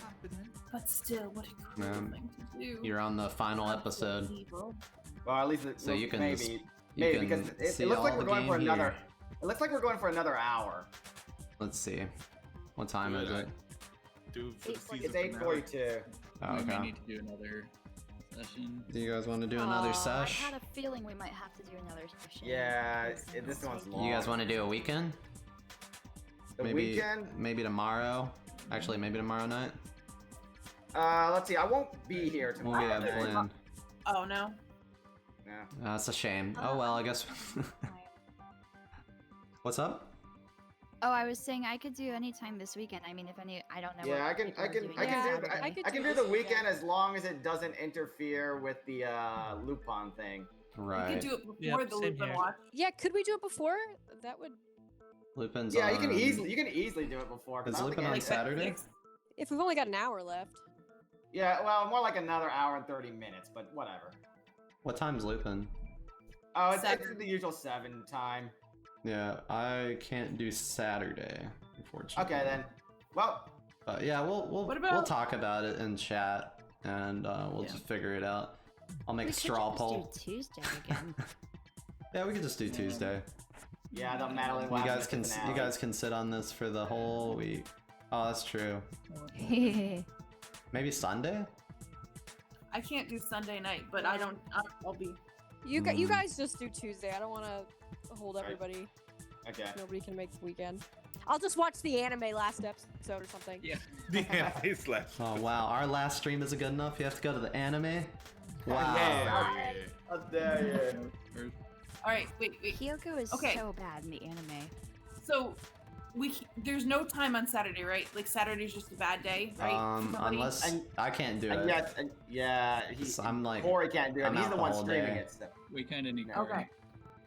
Happening. But still, what a cruel thing to do. You're on the final episode, Evil. Well, at least so you can maybe you can because it see looks all like the we're going game for another. here. It looks like we're going for another hour. Let's see. What time is it? Do for the season It's finale. 8:42. Oh, We may okay. need to do another session. Do you guys want to do another I sesh? had a feeling we might have to do another session. Yeah, this one's long. You guys want to do a weekend? The maybe, weekend? Maybe tomorrow. Actually, maybe tomorrow night. Let's see. I won't be here What we tomorrow. have planned. Oh no. Yeah. That's a shame. Oh well, I guess. What's up? Oh, I was saying I could do any time this weekend. I mean, if any, I don't know. Yeah, what I can people are doing do Saturday. I can do the weekend as long as it doesn't interfere with the Lupin thing. We Right. could do it before the same Lupin here. watch. Yeah, could we do it before? That would. Lupin's Yeah, on... you can easily do it before. 'cause Is I don't Lupin think on any- Saturday? If we've only got an hour left. Yeah, well, more like another hour and 30 minutes, but whatever. What time's Lupin? Oh, it's 7. the usual 7 time. Yeah, I can't do Saturday, unfortunately. Okay then. Well, Yeah, we'll What we'll about- talk about it in chat, and we'll just figure it out. I'll make We a could straw just poll. do Tuesday again. Yeah, we could just do Tuesday. yeah, the Madeline. You guys can sit on this for the whole week. Oh, that's true. Maybe Sunday? I can't do Sunday night, but I'll be. You guys just do Tuesday. I don't want to hold everybody. Okay. Nobody can make the weekend. I'll just watch the anime last episode or something. Yeah. The anime's left. Oh wow, our last stream isn't good enough. You have to go to the anime. Wow. Yeah. How dare you? All right, wait. Kyoko is Okay. so bad in the anime. So there's no time on Saturday, right? Like Saturday's just a bad day, right? for somebody? Unless And- I can't do it. Yes, yeah. I'm like, Corey can't do it. I'm He's out the the one whole streaming day. it. So. We kind of need. Okay.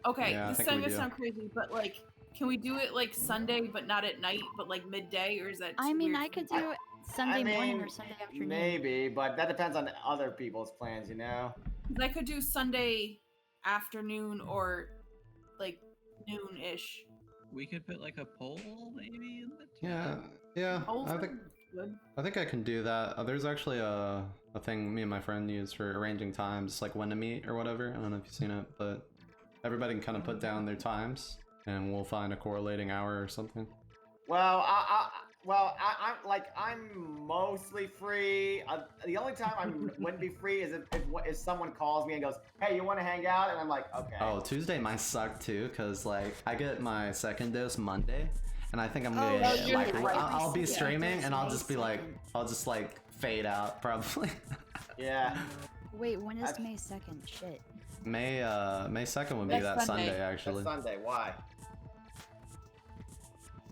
Okay, Yeah, I this think we is gonna do. sound crazy, but like, can we do it like Sunday, but not at night, but like midday, or is that? I too mean, weird I for could you? do it Sunday morning or Sunday afternoon. Maybe, but that depends on other people's plans, you know? 'Cause I could do Sunday afternoon or like noon-ish. We could put like a poll maybe in the chat. Yeah. Polls I are think good. I can do that. There's actually a thing me and my friend use for arranging times, like when to meet or whatever. I don't know if you've seen it, but everybody can kind of put down their times, and we'll find a correlating hour or something. Well, I'm mostly free. The only time I wouldn't be free is if someone calls me and goes, "Hey, you want to hang out?" And I'm like, "Okay." Oh, Tuesday might suck too, cause like I get my second dose Monday, and I think I'm gonna you're like right. I'll be Yeah, streaming and I'll May just be like 2nd. I'll just like fade out probably. Yeah. Wait, when is That's- May 2nd? Shit. May 2nd would be That's that Sunday. Sunday That's actually. Sunday. Why?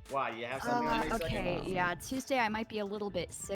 Why? You have something on May 2nd? Okay, yeah, Tuesday I might be a little bit sick.